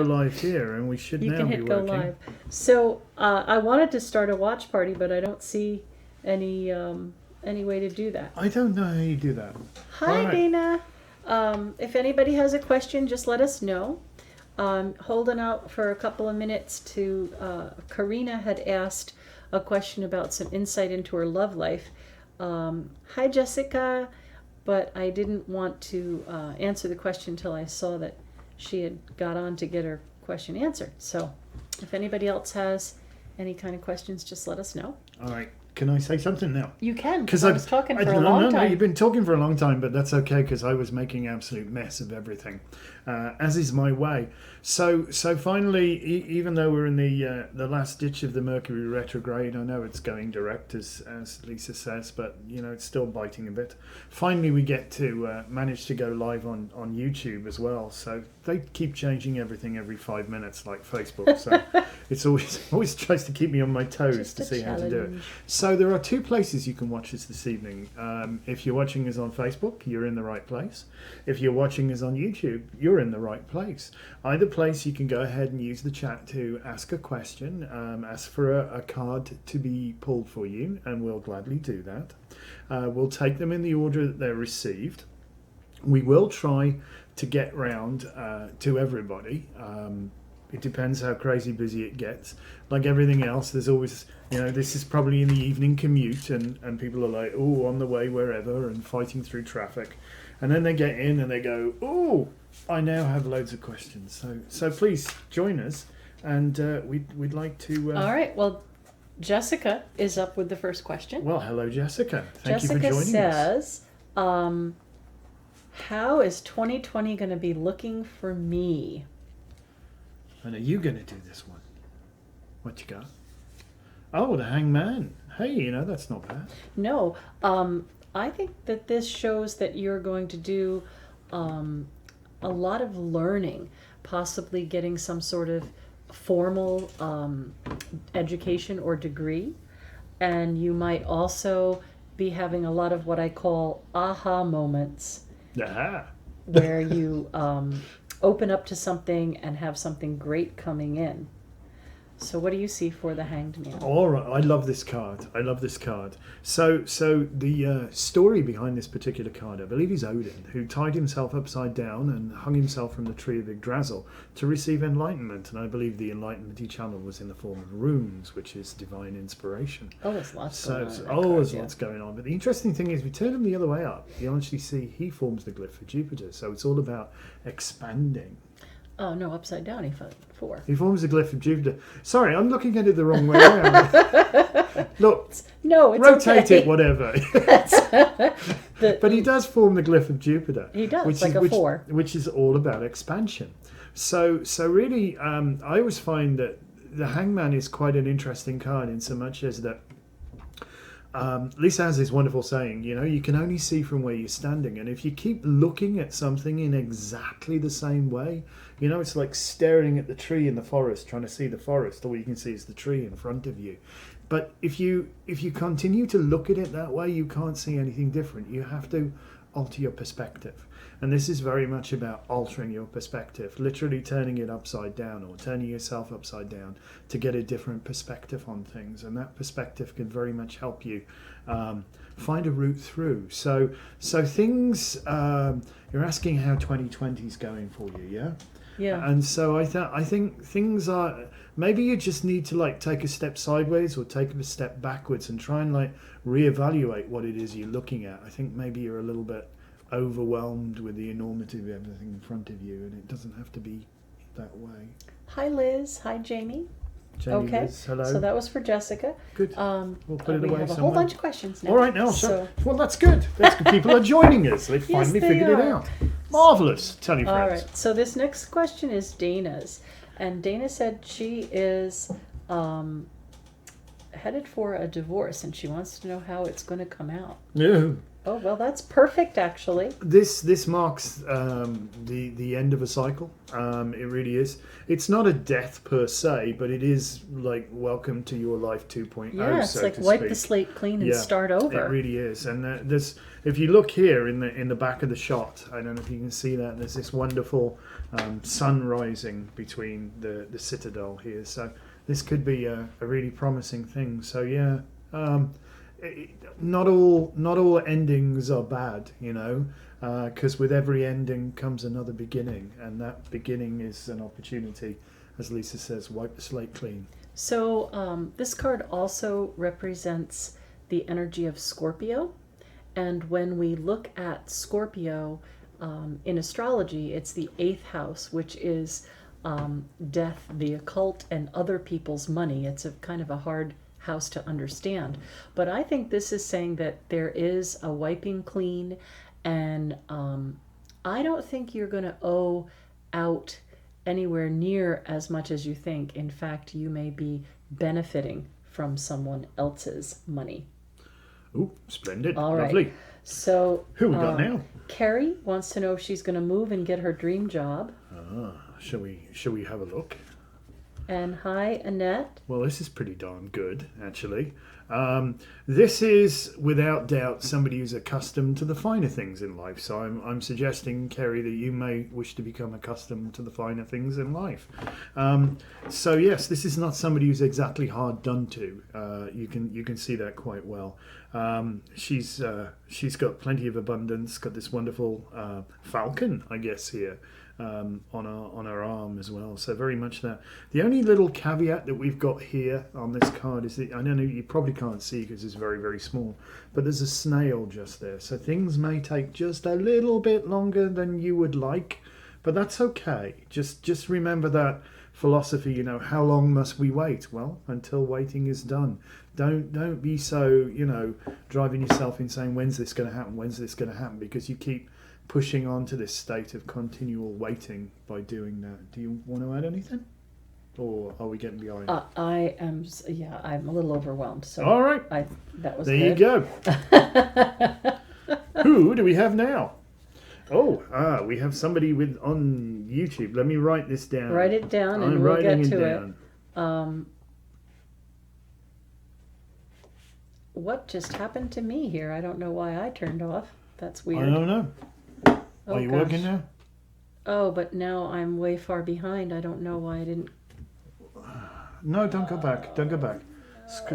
go live here, and we should You now can be hit go working. live. So I wanted to start a watch party, but I don't see any way to do that. I don't know how you do that. Hi, Right. Dana. If anybody has a question, just let us know. Holding out for a couple of minutes to Karina had asked a question about some insight into her love life. Hi, Jessica, but I didn't want to answer the question until I saw that she had got on to get her question answered. So if anybody else has any kind of questions, just let us know. All right. Can I say something now? You can, because I was talking for a long No, time. you've been talking for a long time, but that's okay because I was making an absolute mess of everything, as is my way. So finally, even though we're in the last ditch of the Mercury retrograde, I know it's going direct as Lisa says, but it's still biting a bit. Finally, we get to manage to go live on YouTube as well. So they keep changing everything every 5 minutes, like Facebook. So it's always tries to keep me on my toes Just to a see how to do it. challenge. So there are two places you can watch us this evening. If you're watching us on Facebook, you're in the right place. If you're watching us on YouTube, you're in the right place. Either place, you can go ahead and use the chat to ask a question, ask for a card to be pulled for you, and we'll gladly do that. We'll take them in the order that they're received. We will try to get round to everybody. It depends how crazy busy it gets. Like everything else, there's always, this is probably in the evening commute and people are like, oh, on the way wherever and fighting through traffic. And then they get in and they go, oh, I now have loads of questions. So please join us and we'd like to... All right, well, Jessica is up with the first question. Well, hello, Jessica. Thank you for Jessica joining us. says, how is 2020 going to be looking for me? And are you going to do this one? What you got? Oh, the Hangman. Hey, that's not bad. No, I think that this shows that you're going to do a lot of learning, possibly getting some sort of formal education or degree. And you might also be having a lot of what I call aha moments, Aha. where you open up to something and have something great coming in. So what do you see for the Hanged Man? All right, I love this card. So the story behind this particular card, I believe, is Odin, who tied himself upside down and hung himself from the tree of Yggdrasil to receive enlightenment. And I believe the enlightenment he channeled was in the form of runes, which is divine inspiration. Oh, there's lots going on. There's lots going on. But the interesting thing is, we turn him the other way up. You'll actually see he forms the glyph for Jupiter. So it's all about expanding. Oh, no, upside down he found 4. He forms the glyph of Jupiter. Sorry, I'm looking at it the wrong way around. Look, No, it's rotate okay. it, whatever. But he does form the glyph of Jupiter. He does, like a 4. Which is all about expansion. So really, I always find that the Hangman is quite an interesting card in so much as that Lisa has this wonderful saying, you can only see from where you're standing. And if you keep looking at something in exactly the same way, it's like staring at the tree in the forest, trying to see the forest. All you can see is the tree in front of you. But if you continue to look at it that way, you can't see anything different. You have to alter your perspective. And this is very much about altering your perspective, literally turning it upside down or turning yourself upside down to get a different perspective on things. And that perspective can very much help you find a route through. So things, you're asking how 2020 is going for you, yeah? Yeah. And so I think things are, maybe you just need to take a step sideways or take a step backwards and try and reevaluate what it is you're looking at. I think maybe you're a little bit overwhelmed with the enormity of everything in front of you, and it doesn't have to be that way. Hi, Liz. Hi, Jamie. Jamie, Okay. Liz, hello. So that was for Jessica. Good. We'll put it we away have a somewhere. whole bunch of questions now. All right, now. Well, that's good. That's good. People are joining us. They've finally they figured it are. out. Marvelous. Tell your All friends. right. So this next question is Dana's. And Dana said she is headed for a divorce, and she wants to know how it's going to come out. Yeah. Oh, well, that's perfect, actually. This marks the end of a cycle. It really is. It's not a death per se, but it is like welcome to your life 2.0. Yeah, it's so like to wipe speak. the slate clean and Yeah, start It over. really is. And there's, if you look here in the back of the shot, I don't know if you can see that. There's this wonderful sun rising between the citadel here. So this could be a really promising thing. So yeah. Not all endings are bad, you know, because with every ending comes another beginning, and that beginning is an opportunity, as Lisa says, wipe the slate clean. So this card also represents the energy of Scorpio. And when we look at Scorpio in astrology, it's the 8th house, which is death, the occult, and other people's money. It's a kind of a hard house to understand. But I think this is saying that there is a wiping clean, and I don't think you're going to owe out anywhere near as much as you think. In fact, you may be benefiting from someone else's money. Ooh, splendid. All right. Lovely. So Who we got now? Carrie wants to know if she's going to move and get her dream job. Shall we have a look? And hi, Annette. Well, this is pretty darn good, actually. This is, without doubt, somebody who's accustomed to the finer things in life. So I'm suggesting, Kerry, that you may wish to become accustomed to the finer things in life. So yes, this is not somebody who's exactly hard done to. You can see that quite well. She's got plenty of abundance. Got this wonderful falcon, I guess, here. On her arm as well, so very much that. The only little caveat that we've got here on this card is that, I don't know, you probably can't see because it's very, very small, but there's a snail just there, so things may take just a little bit longer than you would like, but that's okay. Just remember that philosophy, you know, how long must we wait? Well, until waiting is done. Don't be so, you know, driving yourself insane. When's this going to happen? When's this going to happen? Because you keep pushing on to this state of continual waiting by doing that. Do you want to add anything? Or are we getting behind? I'm a little overwhelmed. So all right. That was there good. You go. Who do we have now? Oh, we have somebody on YouTube. Let me write this down. Write it down and I'm we'll writing get to down. it. What just happened to me here? I don't know why I turned off. That's weird. I don't know. Are you working now? Oh, but now I'm way far behind. I don't know why I didn't. No, don't go back. Don't go back.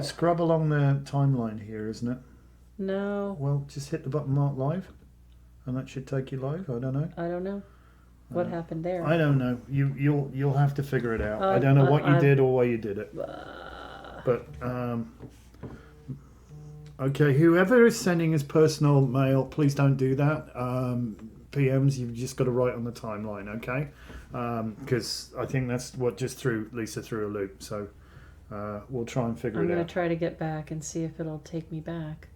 Scrub along the timeline here, isn't it? No. Well, just hit the button marked live, and that should take you live. I don't know. I don't know. What happened there? I don't know. You'll have to figure it out. I don't know what you did or why you did it. But okay, whoever is sending his personal mail, please don't do that. PMs, you've just got to write on the timeline, okay? Because I think that's what just threw Lisa through a loop. So we'll try and figure it out. I'm going to try to get back and see if it'll take me back.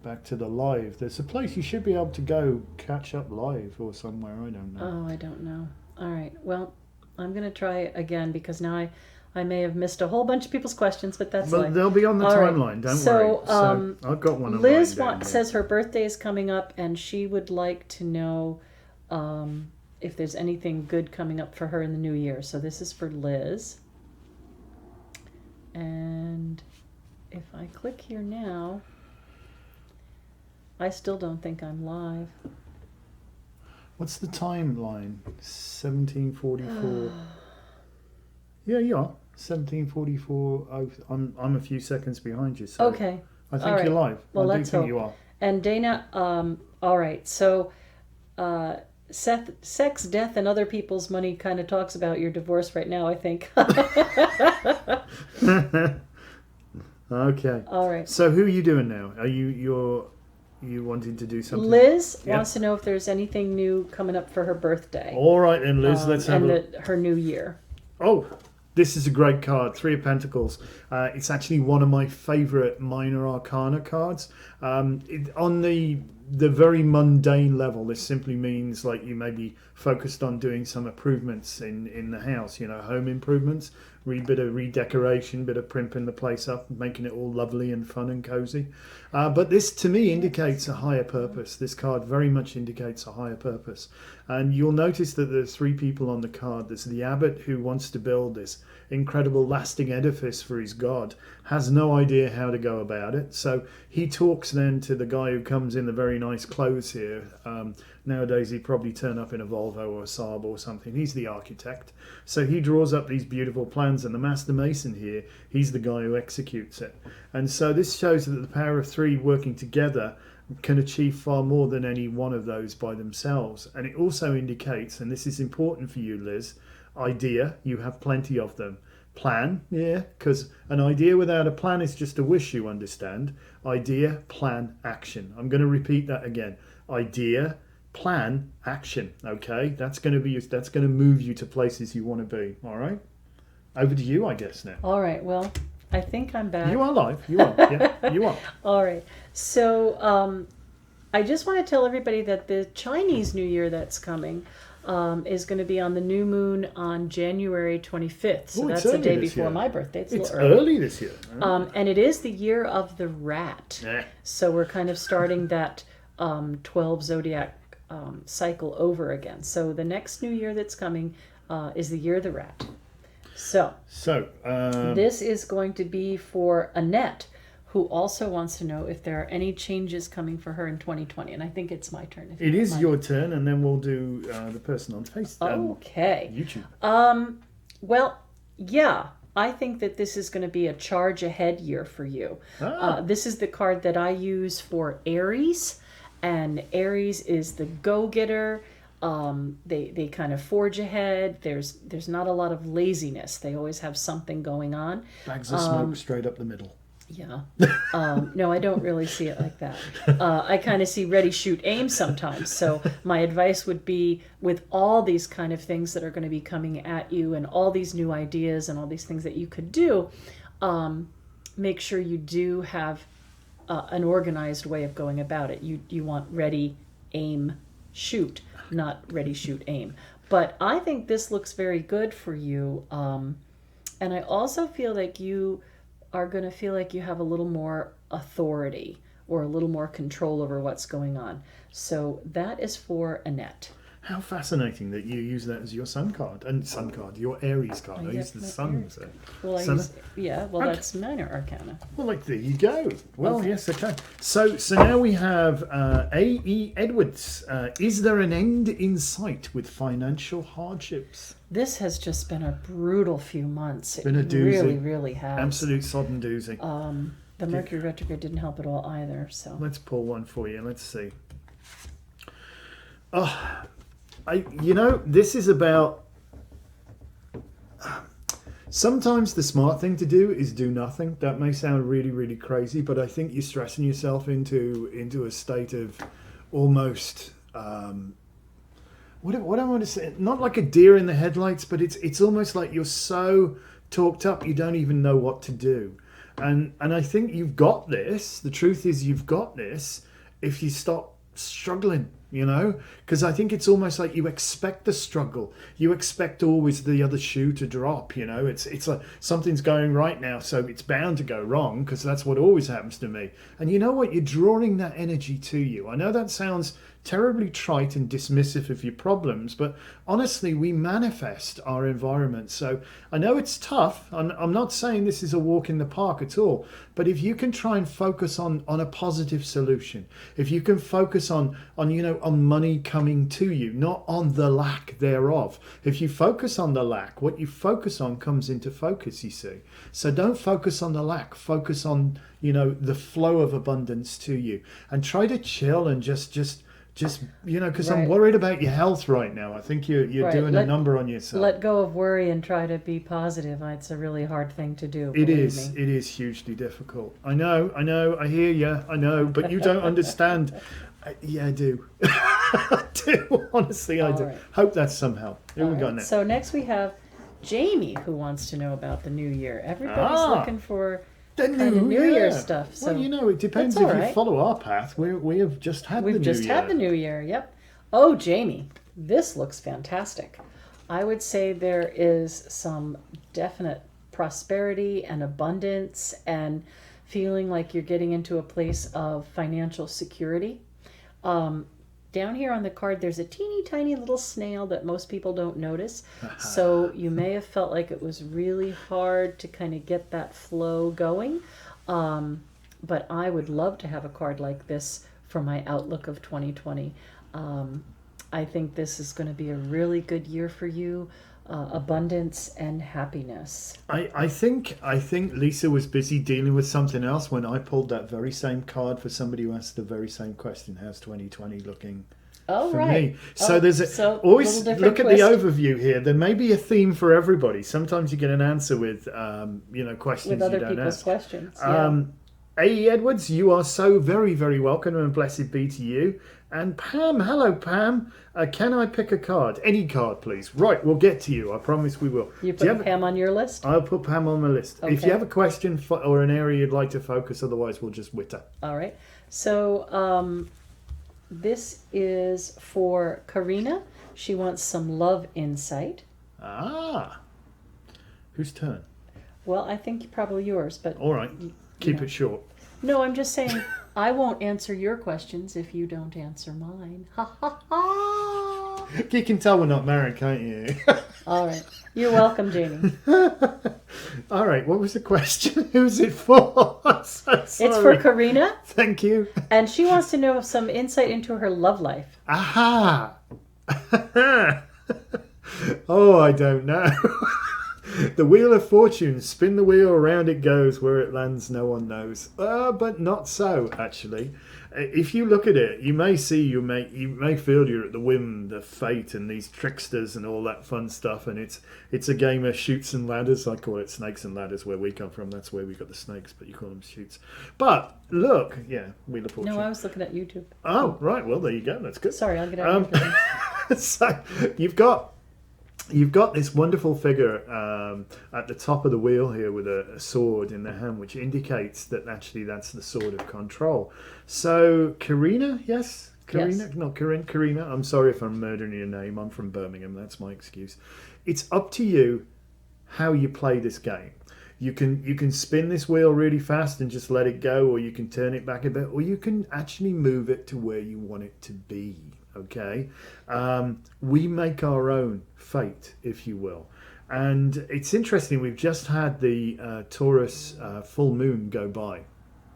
Back to the live. There's a place you should be able to go catch up live or somewhere. I don't know. Oh, I don't know. All right. Well, I'm going to try again because now I may have missed a whole bunch of people's questions, but that's But they'll be on the timeline. Don't worry. So I've got one of Liz mine says her birthday is coming up, and she would like to know if there's anything good coming up for her in the new year. So this is for Liz. And if I click here now, I still don't think I'm live. What's the timeline? 1744. Yeah, you are. 1744. I'm a few seconds behind you. So Okay. I think you're live. Well, I do let's think hope. you are. And Dana, all right. So sex, death, and other people's money kind of talks about your divorce right now, I think. Okay. All right. So who are you doing now? Are you wanting to do something? Liz wants to know if there's anything new coming up for her birthday. All right, then, Liz. Let's have her new year. Oh, this is a great card, Three of Pentacles. It's actually one of my favourite minor arcana cards. On the the very mundane level, this simply means like you may be focused on doing some improvements in the house, home improvements, bit of redecoration, bit of primping the place up, making it all lovely and fun and cozy. But this to me indicates a higher purpose. This card very much indicates a higher purpose. And you'll notice that there's 3 people on the card. There's the abbot who wants to build this incredible lasting edifice for his god, has no idea how to go about it. So he talks then to the guy who comes in the very nice clothes here. Nowadays he'd probably turn up in a Volvo or a Saab or something. He's the architect. So he draws up these beautiful plans, and the master mason here, he's the guy who executes it. And so this shows that the power of 3 working together can achieve far more than any one of those by themselves. And it also indicates, and this is important for you, Liz, idea, you have plenty of them. Plan, yeah, because an idea without a plan is just a wish, you understand. Idea, plan, action. I'm going to repeat that again. Idea, plan, action. Okay, that's going to move you to places you want to be. All right, over to you, I guess now. All right. Well, I think I'm back. You are live. You are. Yeah, you are. All right. So I just want to tell everybody that the Chinese New Year that's coming is going to be on the new moon on January 25th. So that's the day before my birthday. It's early this year. And it is the year of the rat. So we're kind of starting that 12 zodiac cycle over again. So the next new year that's coming is the year of the rat. So this is going to be for Annette, who also wants to know if there are any changes coming for her in 2020. And I think it's my turn. It is your turn, and then we'll do the person on Facebook. Okay. YouTube. Well, yeah. I think that this is going to be a charge ahead year for you. This is the card that I use for Aries. And Aries is the go-getter. They kind of forge ahead. There's not a lot of laziness. They always have something going on. Bags of smoke straight up the middle. Yeah. No, I don't really see it like that. I kind of see ready, shoot, aim sometimes. So my advice would be, with all these kind of things that are going to be coming at you and all these new ideas and all these things that you could do, make sure you do have an organized way of going about it. You want ready, aim, shoot, not ready, shoot, aim. But I think this looks very good for you. And I also feel like you are going to feel like you have a little more authority or a little more control over what's going on. So that is for Annette. How fascinating that you use that as your sun card, your Aries card. I use the sun. So. Well, that's minor arcana. Well, there you go. Well, yes, okay. So now we have A.E. Edwards. Is there an end in sight with financial hardships? This has just been a brutal few months. It's been a doozy. Really, really has. Absolute sodden doozy. The Mercury retrograde didn't help at all either. So let's pull one for you. Let's see. This is about... Sometimes the smart thing to do is do nothing. That may sound really, really crazy, but I think you're stressing yourself into a state of almost... What I want to say, not like a deer in the headlights, but it's almost like you're so talked up you don't even know what to do. And I think you've got this. The truth is you've got this if you stop struggling, because I think it's almost like you expect the struggle. You expect always the other shoe to drop, It's like something's going right now, so it's bound to go wrong, because that's what always happens to me. And you know what? You're drawing that energy to you. I know that sounds terribly trite and dismissive of your problems, but honestly, we manifest our environment. So I know it's tough. I'm not saying this is a walk in the park at all, but if you can try and focus on a positive solution, if you can focus on money coming to you, not on the lack thereof. If you focus on the lack, what you focus on comes into focus, you see. So don't focus on the lack, focus on, the flow of abundance to you, and try to chill and just because I'm worried about your health right now. I think you're doing a number on yourself. Let go of worry and try to be positive. It's a really hard thing to do. It is hugely difficult. I know, I hear you, I know, but you don't understand. Yeah, I do. I do, honestly, I do. Right. Hope that's some help. Here we go next. So next we have Jamie, who wants to know about the new year. Everybody's looking for kind of New Year stuff. So well, it depends if you follow our path. We have just had the New Year. We've just had the New Year, yep. Oh, Jamie, this looks fantastic. I would say there is some definite prosperity and abundance and feeling like you're getting into a place of financial security. Down here on the card, there's a teeny tiny little snail that most people don't notice. So you may have felt like it was really hard to kind of get that flow going. But I would love to have a card like this for my outlook of 2020. I think this is going to be a really good year for you. Abundance and happiness. I think Lisa was busy dealing with something else when I pulled that very same card for somebody who asked the very same question. How's 2020 looking for me? So always look at the overview here. There may be a theme for everybody. Sometimes you get an answer with questions with other you don't people's ask. questions. Yeah. A.E. Edwards, you are so very, very welcome, and blessed be to you. And Pam, hello Pam. Can I pick a card? Any card, please. Right, we'll get to you. I promise we will. You put Pam on your list? I'll put Pam on my list. Okay. If you have a question or an area you'd like to focus, otherwise we'll just witter. All right. So this is for Karina. She wants some love insight. Ah. Whose turn? Well, I think probably yours, but... All right. Keep it short. No, I'm just saying I won't answer your questions if you don't answer mine. Ha ha ha! You can tell we're not married, can't you? All right. You're welcome, Jamie. All right. What was the question? Who's it for? I'm so sorry. It's for Karina. Thank you. And she wants to know some insight into her love life. Aha! Oh, I don't know. The wheel of fortune, spin the wheel, around it goes, where it lands no one knows. But not so, actually. If you look at it, you may see, you may feel you're at the whim of fate and these tricksters and all that fun stuff, and it's a game of shoots and ladders. I call it snakes and ladders where we come from. That's where we got the snakes, but you call them shoots. But look, wheel of fortune. No, I was looking at YouTube. Oh, right. Well, there you go. That's good. Sorry, I'll get out of here. So you've got this wonderful figure at the top of the wheel here with a sword in the hand, which indicates that actually that's the sword of control. So Karina, yes? Karina, yes. Not Corinne. Karina, I'm sorry if I'm murdering your name. I'm from Birmingham. That's my excuse. It's up to you how you play this game. You can spin this wheel really fast and just let it go, or you can turn it back a bit, or you can actually move it to where you want it to be. Okay, we make our own fate, if you will. And it's interesting, we've just had the Taurus full moon go by.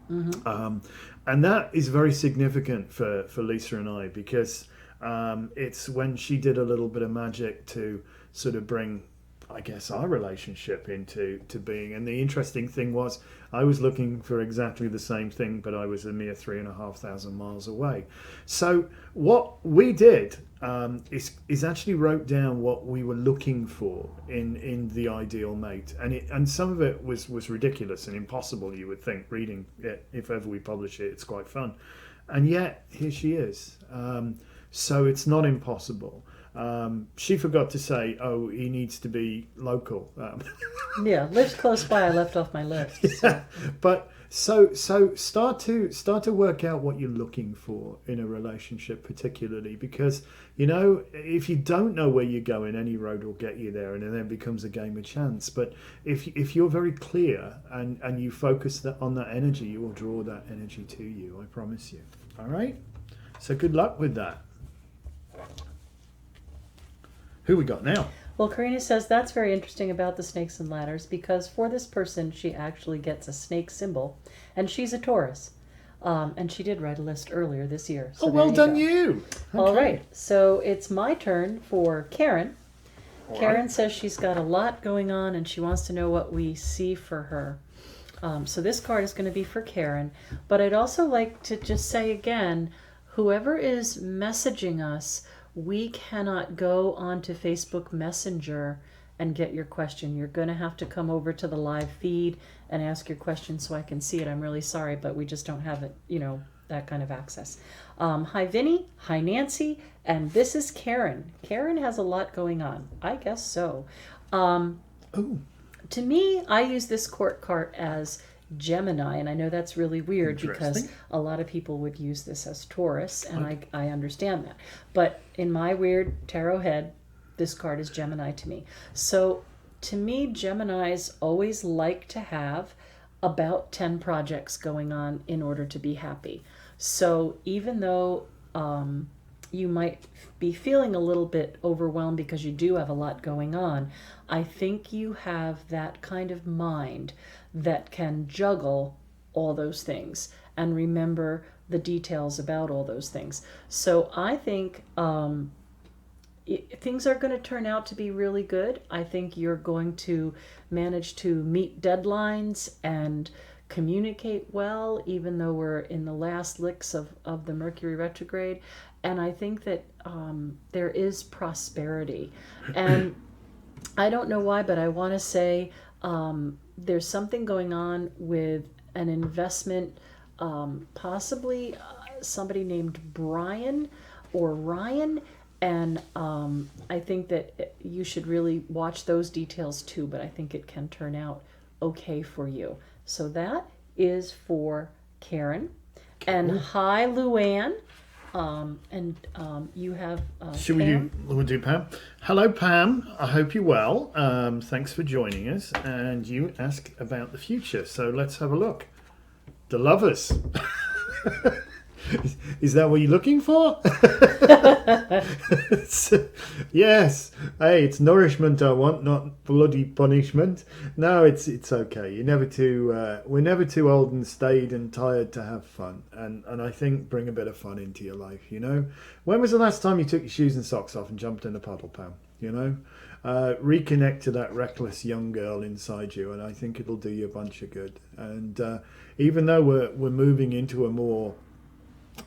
Mm-hmm. And that is very significant for Lisa and I, because it's when she did a little bit of magic to sort of bring, I guess, our relationship into being. And the interesting thing was, I was looking for exactly the same thing, but I was a mere 3,500 miles away. So what we did is actually wrote down what we were looking for in the ideal mate, and some of it was ridiculous and impossible. You would think, reading it, if ever we publish it, it's quite fun, and yet here she is. So it's not impossible. She forgot to say, "Oh, he needs to be local." Yeah, lives close by. I left off my list. So. Yeah, but so start to work out what you're looking for in a relationship, particularly because if you don't know where you're going, any road will get you there, and then it becomes a game of chance. But if you're very clear and you focus on that energy, you will draw that energy to you. I promise you. All right. So good luck with that. Who we got now? Well, Karina says that's very interesting about the snakes and ladders, because for this person, she actually gets a snake symbol, and she's a Taurus. And she did write a list earlier this year. So well done you. Okay. All right. So it's my turn for Karen. All Karen right. says she's got a lot going on, and she wants to know what we see for her. So this card is going to be for Karen. But I'd also like to just say again, whoever is messaging us, we cannot go onto Facebook Messenger and get your question. You're going to have to come over to the live feed and ask your question so I can see it. I'm really sorry, but we just don't have it, that kind of access. Hi, Vinny. Hi, Nancy. And this is Karen. Karen has a lot going on. I guess so. To me, I use this court card as Gemini, and I know that's really weird because Interesting. a lot of people would use this as Taurus, and I understand that. But in my weird tarot head, this card is Gemini to me. So to me, Geminis always like to have about 10 projects going on in order to be happy. So even though you might be feeling a little bit overwhelmed because you do have a lot going on, I think you have that kind of mind that can juggle all those things and remember the details about all those things. So I think things are going to turn out to be really good. I think you're going to manage to meet deadlines and communicate well, even though we're in the last licks of the Mercury retrograde. And I think that there is prosperity. And I don't know why, but I want to say there's something going on with an investment, possibly somebody named Brian or Ryan. And I think that you should really watch those details too, but I think it can turn out okay for you. So that is for Karen. And hi, Luann. You have Should Pam? we'll do Pam. Hello, Pam. I hope you're well. Thanks for joining us. And you ask about the future. So let's have a look. The lovers. Is that what you're looking for? Yes. Hey, it's nourishment I want, not bloody punishment. No, it's okay. You're never too. We're never too old and staid and tired to have fun. And I think bring a bit of fun into your life. You know, when was the last time you took your shoes and socks off and jumped in a puddle, Pam? You know, reconnect to that reckless young girl inside you, and I think it'll do you a bunch of good. And even though we're moving into a more,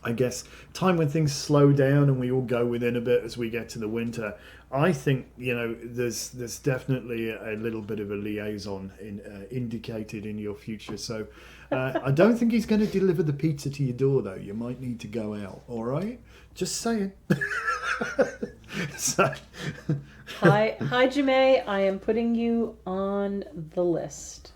I guess, time when things slow down and we all go within a bit as we get to the winter, I think, you know, there's definitely a little bit of a liaison indicated in your future. So I don't think he's going to deliver the pizza to your door, though. You might need to go out. All right, just saying. So, Hi, Jamae. I am putting you on the list.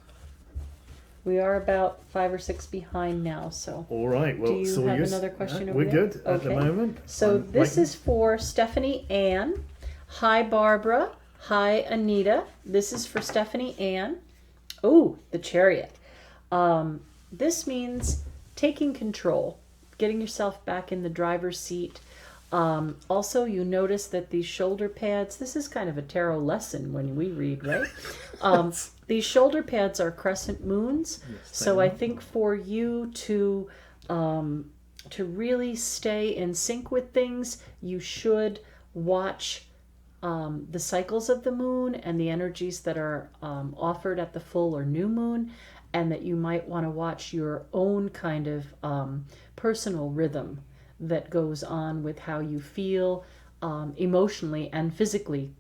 We are about 5 or 6 behind now, so. all right. Well, Do you so have you're- another question over we're there? good at the moment. So I'm this waiting. is for Stephanie Ann. Hi, Barbara. Hi, Anita. This is for Stephanie Ann. Oh, the Chariot. This means taking control, getting yourself back in the driver's seat. Also, you notice that these shoulder pads, this is kind of a tarot lesson when we read, right? These shoulder pads are crescent moons. Yes, So they I are. think for you to really stay in sync with things, you should watch the cycles of the moon and the energies that are offered at the full or new moon, and that you might want to watch your own kind of personal rhythm that goes on with how you feel emotionally and physically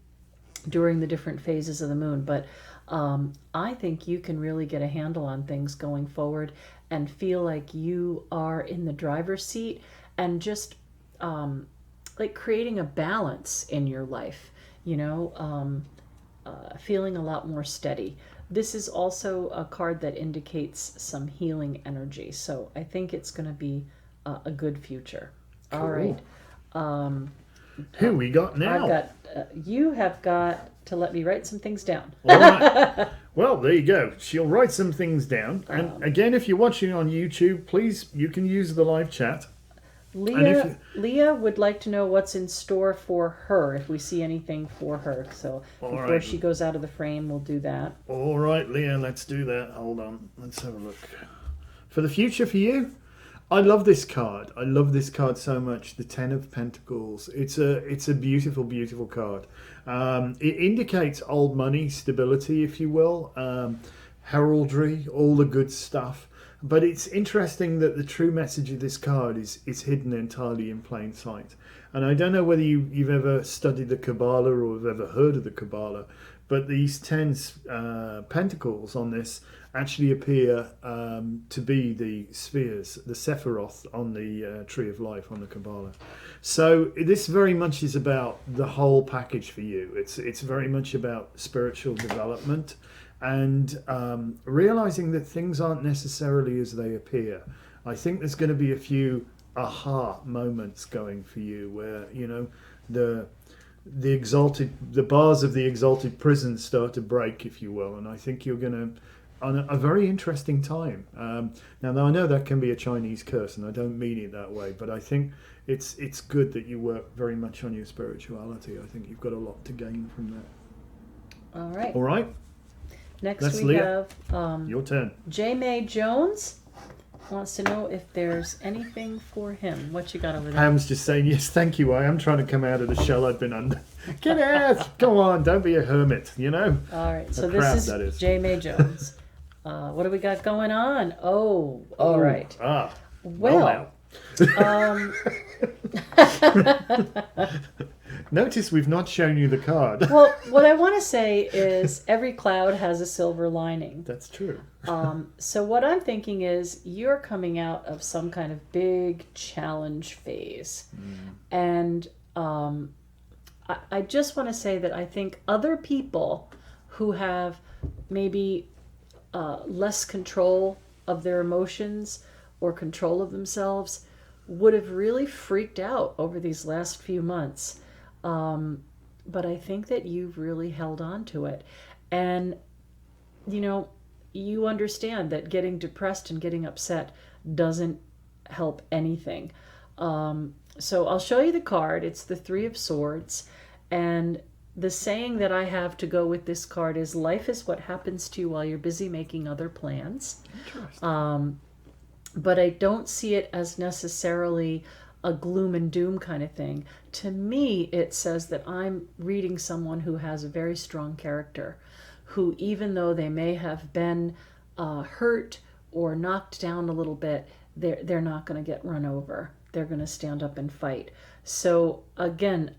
during the different phases of the moon. But I think you can really get a handle on things going forward and feel like you are in the driver's seat and just like creating a balance in your life, you know, feeling a lot more steady. This is also a card that indicates some healing energy. So I think it's going to be a good future. Cool. All right. Who we got now? I've got, you have got to let me write some things down. All right. Well, there you go. She'll write some things down. And again, if you're watching on YouTube, please, you can use the live chat. Leah would like to know what's in store for her, if we see anything for her. So before right. she goes out of the frame, we'll do that. All right, Leah, let's do that. Hold on. Let's have a look. For the future for you, I love this card. I love this card so much. The Ten of Pentacles. It's a beautiful, beautiful card. It indicates old money, stability, if you will, heraldry, all the good stuff. But it's interesting that the true message of this card is hidden entirely in plain sight. And I don't know whether you've ever studied the Kabbalah or have ever heard of the Kabbalah, but these 10 pentacles on this actually appear to be the spheres, the Sephiroth on the Tree of Life on the Kabbalah. So this very much is about the whole package for you. It's very much about spiritual development and realizing that things aren't necessarily as they appear. I think there's going to be a few aha moments going for you where, you know, the bars of the exalted prison start to break, if you will, and I think you're going to on a very interesting time. Now I know that can be a Chinese curse, and I don't mean it that way, but I think it's good that you work very much on your spirituality. I think you've got a lot to gain from that. All right. Next That's we Leah. have Your turn. J. May Jones wants to know if there's anything for him. What you got over there? Pam's just saying, yes, thank you. I am trying to come out of the shell I've been under. Get out! Go on, don't be a hermit, you know? All right, so crab, this that is is. J. May Jones. What do we got going on? Oh, all right. Well, notice we've not shown you the card. well, what I want to say is every cloud has a silver lining. That's true. So what I'm thinking is you're coming out of some kind of big challenge phase. And I just want to say that I think other people who have maybe less control of their emotions or control of themselves would have really freaked out over these last few months. But I think that you've really held on to it. And, you know, you understand that getting depressed and getting upset doesn't help anything. So I'll show you the card. It's the Three of Swords. And the saying that I have to go with this card is, life is what happens to you while you're busy making other plans. Interesting. But I don't see it as necessarily a gloom and doom kind of thing. To me, it says that I'm reading someone who has a very strong character, who, even though they may have been hurt or knocked down a little bit, they're not going to get run over. They're going to stand up and fight. So again,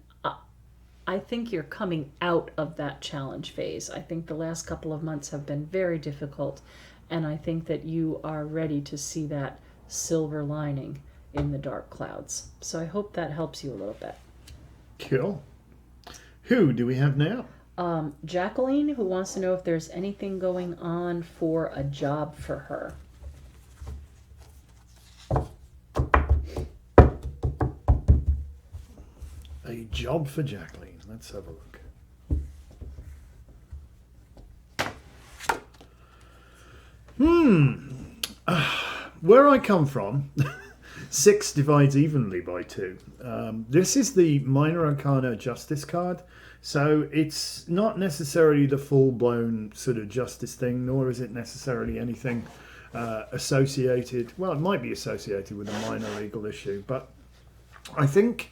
I think you're coming out of that challenge phase. I think the last couple of months have been very difficult, and I think that you are ready to see that silver lining in the dark clouds. So I hope that helps you a little bit. Cool. Who do we have now? Jacqueline, who wants to know if there's anything going on for a job for her. A job for Jacqueline. Let's have a look. Where I come from, 6 divides evenly by 2. This is the Minor Arcana Justice card. So it's not necessarily the full-blown sort of justice thing, nor is it necessarily anything associated. Well, it might be associated with a minor legal issue, but I think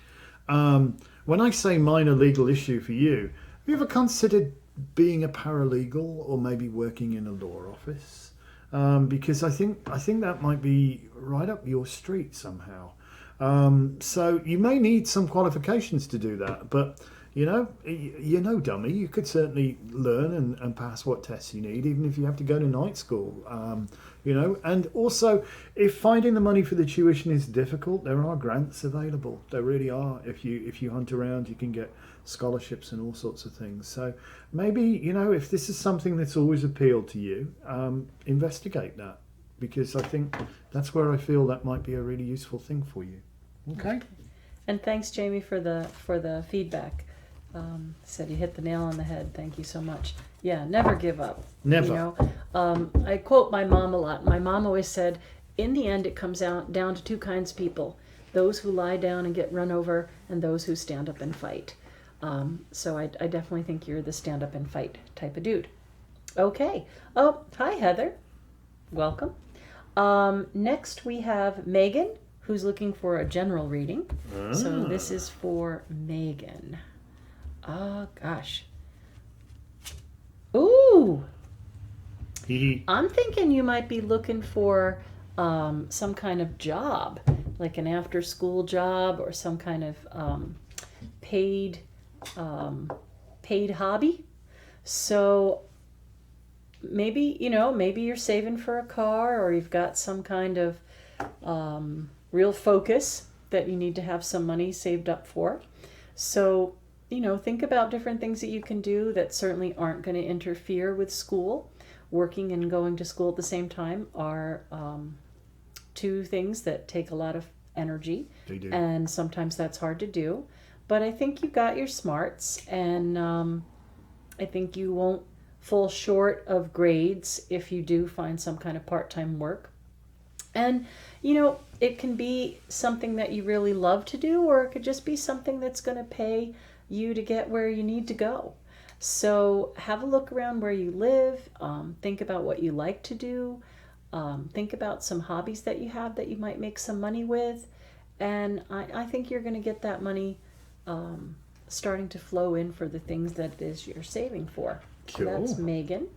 when I say minor legal issue for you, have you ever considered being a paralegal or maybe working in a law office? Because I think that might be right up your street somehow. So you may need some qualifications to do that, but you know, dummy, you could certainly learn and pass what tests you need, even if you have to go to night school. And also, if finding the money for the tuition is difficult, there are grants available. There really are. If you hunt around, you can get scholarships and all sorts of things. So maybe, if this is something that's always appealed to you, investigate that, because I think that's where I feel that might be a really useful thing for you. Okay. And thanks, Jamie, for the feedback. Said you hit the nail on the head. Thank you so much. Yeah, never give up. Never. I quote my mom a lot. My mom always said, in the end, it comes down to 2 kinds of people: those who lie down and get run over, and those who stand up and fight. So I definitely think you're the stand up and fight type of dude. Okay. Oh, hi, Heather. Welcome. Next we have Megan, who's looking for a general reading. So this is for Megan. Oh, gosh. Ooh. I'm thinking you might be looking for some kind of job, like an after-school job or some kind of paid hobby. So maybe, maybe you're saving for a car, or you've got some kind of real focus that you need to have some money saved up for. So, think about different things that you can do that certainly aren't going to interfere with school. Working and going to school at the same time are two things that take a lot of energy. They do. And sometimes that's hard to do. But I think you got your smarts, and I think you won't fall short of grades if you do find some kind of part-time work. And, it can be something that you really love to do, or it could just be something that's going to pay you to get where you need to go. So have a look around where you live. Think about what you like to do. Think about some hobbies that you have that you might make some money with. And I think you're going to get that money starting to flow in for the things that it is you're saving for. Cool. So that's Megan.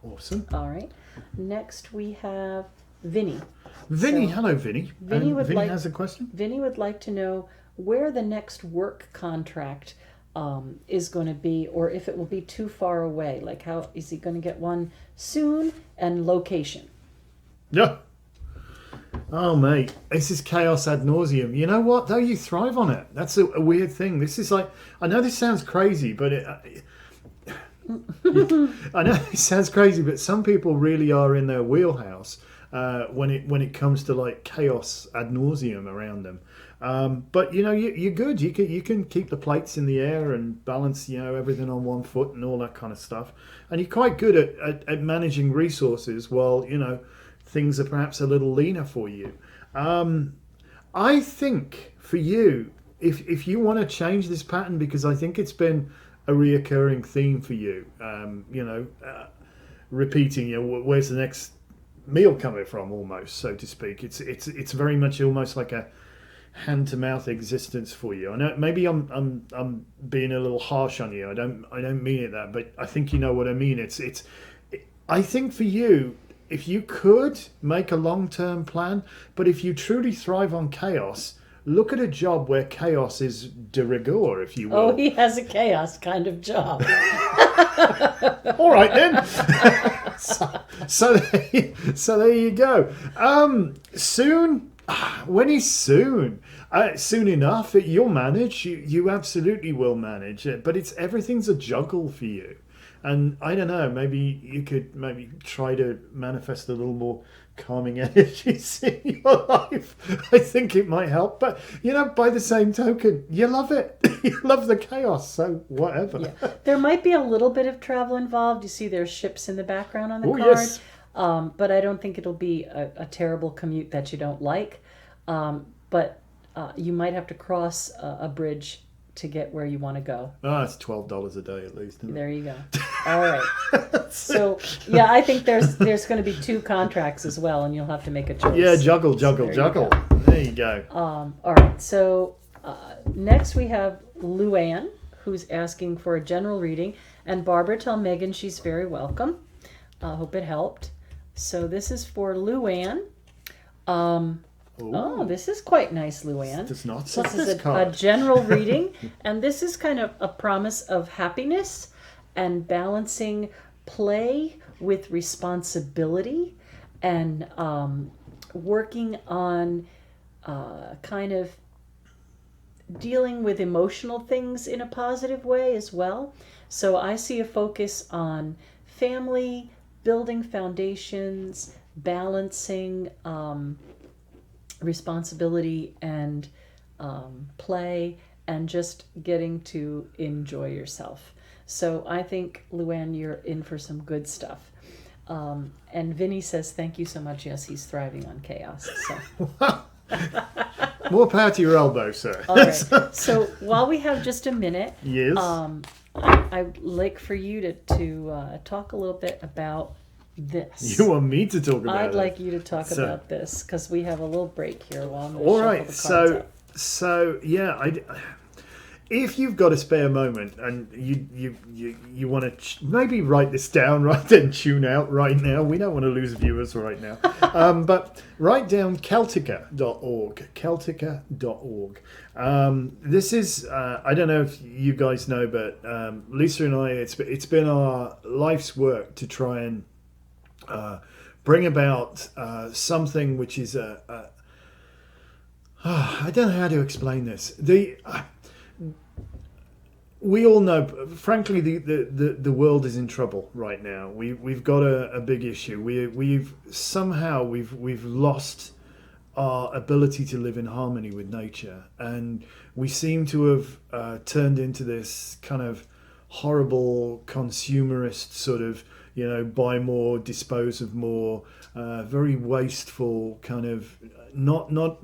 Awesome. All right. Next we have Vinny. Vinny, So, hello, Vinny. Vinny would Vinny like- has a question. Vinny would like to know where the next work contract is going to be, or if it will be too far away. Like, how is he going to get one soon, and location? Yeah. Oh, mate, this is chaos ad nauseum. You know what, though? You thrive on it. That's a weird thing. This is like, I know this sounds crazy, but I know it sounds crazy, but some people really are in their wheelhouse when it comes to like chaos ad nauseum around them. But you're good. You can keep the plates in the air and balance everything on one foot and all that kind of stuff. And you're quite good at managing resources while things are perhaps a little leaner for you. I think for you, if you want to change this pattern, because I think it's been a reoccurring theme for you, repeating, where's the next meal coming from, almost, so to speak. It's very much almost like a hand to mouth existence for you. I know maybe I'm being a little harsh on you. I don't mean it that, but I think you know what I mean. I think for you, if you could make a long-term plan, but if you truly thrive on chaos, look at a job where chaos is de rigueur, if you will. Oh, he has a chaos kind of job. All right then. so there you go. Soon. When is soon? Soon enough. You'll manage. You absolutely will manage it. But everything's a juggle for you. And I don't know, maybe you could try to manifest a little more calming energies in your life. I think it might help. But, by the same token, you love it. You love the chaos, so whatever. Yeah. There might be a little bit of travel involved. You see there's ships in the background on the card. Yes. But I don't think it'll be a terrible commute that you don't like. But you might have to cross a bridge to get where you want to go. Oh, it's $12 a day at least, isn't it? There you go. All right. So, yeah, I think there's going to be 2 contracts as well, and you'll have to make a choice. Yeah, juggle. There you go. All right. So next we have Luann, who's asking for a general reading. And Barbara, tell Megan she's very welcome. Hope it helped. So this is for Luann. Oh, this is quite nice, Luann. Does not So suck this is this a card. general reading, and this is kind of a promise of happiness and balancing play with responsibility, and working on kind of dealing with emotional things in a positive way as well. So I see a focus on family, building foundations, balancing responsibility and play, and just getting to enjoy yourself. So I think, Luann, you're in for some good stuff. And Vinny says, thank you so much. Yes, he's thriving on chaos. So. More power to your elbow, sir. All right. So while we have just a minute, Yes. I'd like for you to talk a little bit about this. You want me to talk about it? I'd like you to talk So- about this because we have a little break here while I'm going to All shuffle right. the cards out. So yeah, if you've got a spare moment and you want to maybe write this down right then tune out right now. We don't want to lose viewers right now. But write down Celtica.org. Celtica.org. This is, I don't know if you guys know, but Lisa and I, it's been our life's work to try and bring about something which is I don't know how to explain this. We all know, frankly, the world is in trouble right now. We've got a big issue. We've lost our ability to live in harmony with nature, and we seem to have turned into this kind of horrible consumerist sort of, buy more, dispose of more, very wasteful kind of not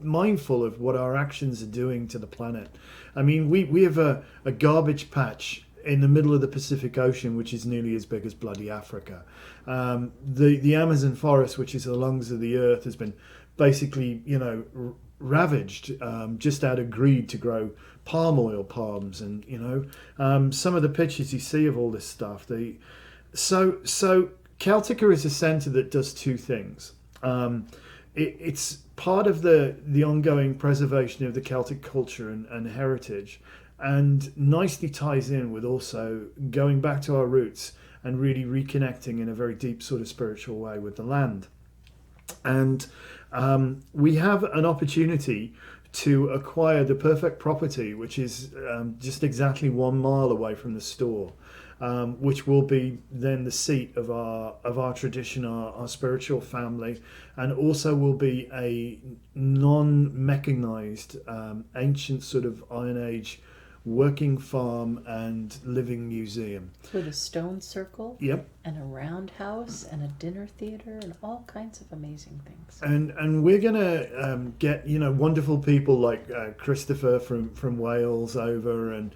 mindful of what our actions are doing to the planet. I mean, we have a garbage patch in the middle of the Pacific Ocean, which is nearly as big as bloody Africa. The Amazon forest, which is the lungs of the earth, has been basically, ravaged just out of greed to grow palm palms, and some of the pictures you see of all this stuff. So Celtica is a centre that does two things. It's part of the ongoing preservation of the Celtic culture and heritage, and nicely ties in with also going back to our roots and really reconnecting in a very deep sort of spiritual way with the land. And we have an opportunity to acquire the perfect property, which is just exactly 1 mile away from the store. Which will be then the seat of our tradition, our spiritual family, and also will be a non-mechanized, ancient sort of Iron Age working farm and living museum. With a stone circle. Yep. And a roundhouse and a dinner theater and all kinds of amazing things. And we're gonna get wonderful people like Christopher from Wales over, and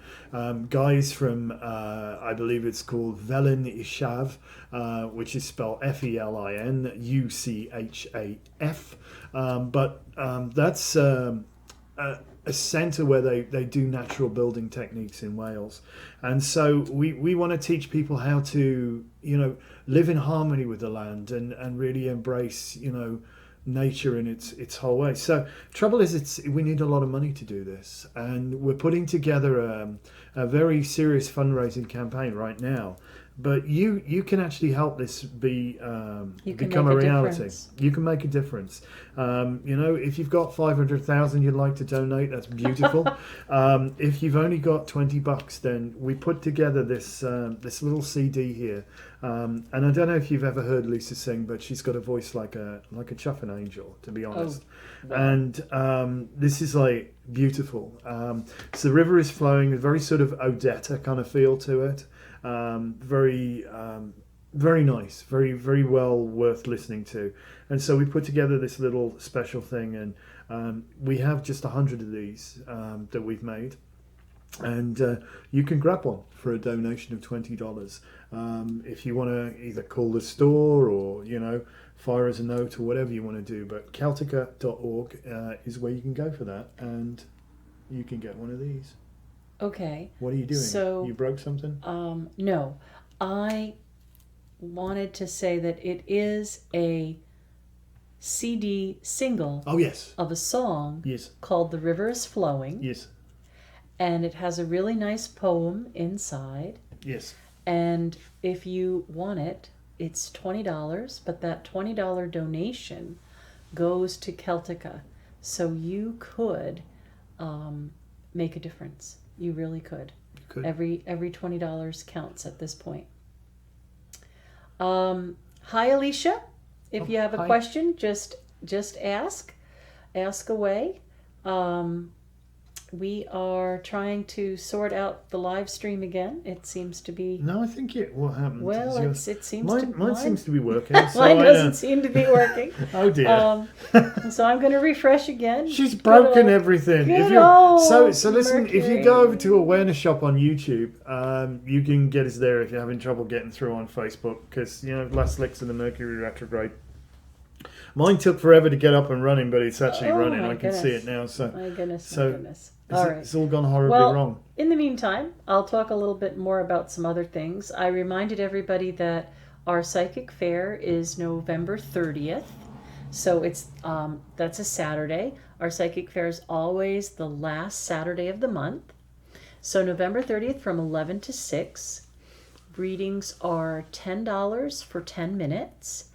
guys from I believe it's called Felin Ishav, which is spelled Felin Uchaf, but that's a centre where they do natural building techniques in Wales. And so we want to teach people how to live in harmony with the land and really embrace nature in its whole way. So trouble is we need a lot of money to do this, and we're putting together a very serious fundraising campaign right now. But you can actually help this become a reality. Difference. You can make a difference. If you've got 500,000 you'd like to donate, that's beautiful. If you've only got $20, then we put together this little CD here. And I don't know if you've ever heard Lisa sing, but she's got a voice like a chuffing angel, to be honest. Oh, wow. And this is like beautiful. So the river is flowing, a very sort of Odetta kind of feel to it. Very nice, very, very well worth listening to. And so we put together this little special thing, and we have just 100 of these that we've made. And you can grab one for a donation of $20 if you want to either call the store or fire us a note or whatever you want to do. But Celtica.org is where you can go for that, and you can get one of these. Okay. What are you doing? So, you broke something? No. I wanted to say that it is a CD single. Oh, yes. Of a song. Yes. Called "The River Is Flowing." Yes. And it has a really nice poem inside. Yes. And if you want it, it's $20, but that $20 donation goes to Celtica. So you could make a difference. You really could. You could. Every $20 counts at this point. Hi, Alicia. If you have a question, just ask away. We are trying to sort out the live stream again. It seems to be... No, I think what happened... Well, it seems mine seems to be working. So mine doesn't seem to be working. Oh, dear. So I'm going to refresh again. She's broken everything. So listen, Mercury. if you go over to Awareness Shop on YouTube, you can get us there if you're having trouble getting through on Facebook, because, last licks of the Mercury retrograde Mine took forever to get up and running, but it's actually Oh, running. my I can see goodness. it now. So, My goodness, So, my goodness. All right. it's all gone horribly Well, wrong. in the meantime, I'll talk a little bit more about some other things. I reminded everybody that our psychic fair is November 30th. So that's a Saturday. Our psychic fair is always the last Saturday of the month. So November 30th from 11 to 6. Readings are $10 for 10 minutes.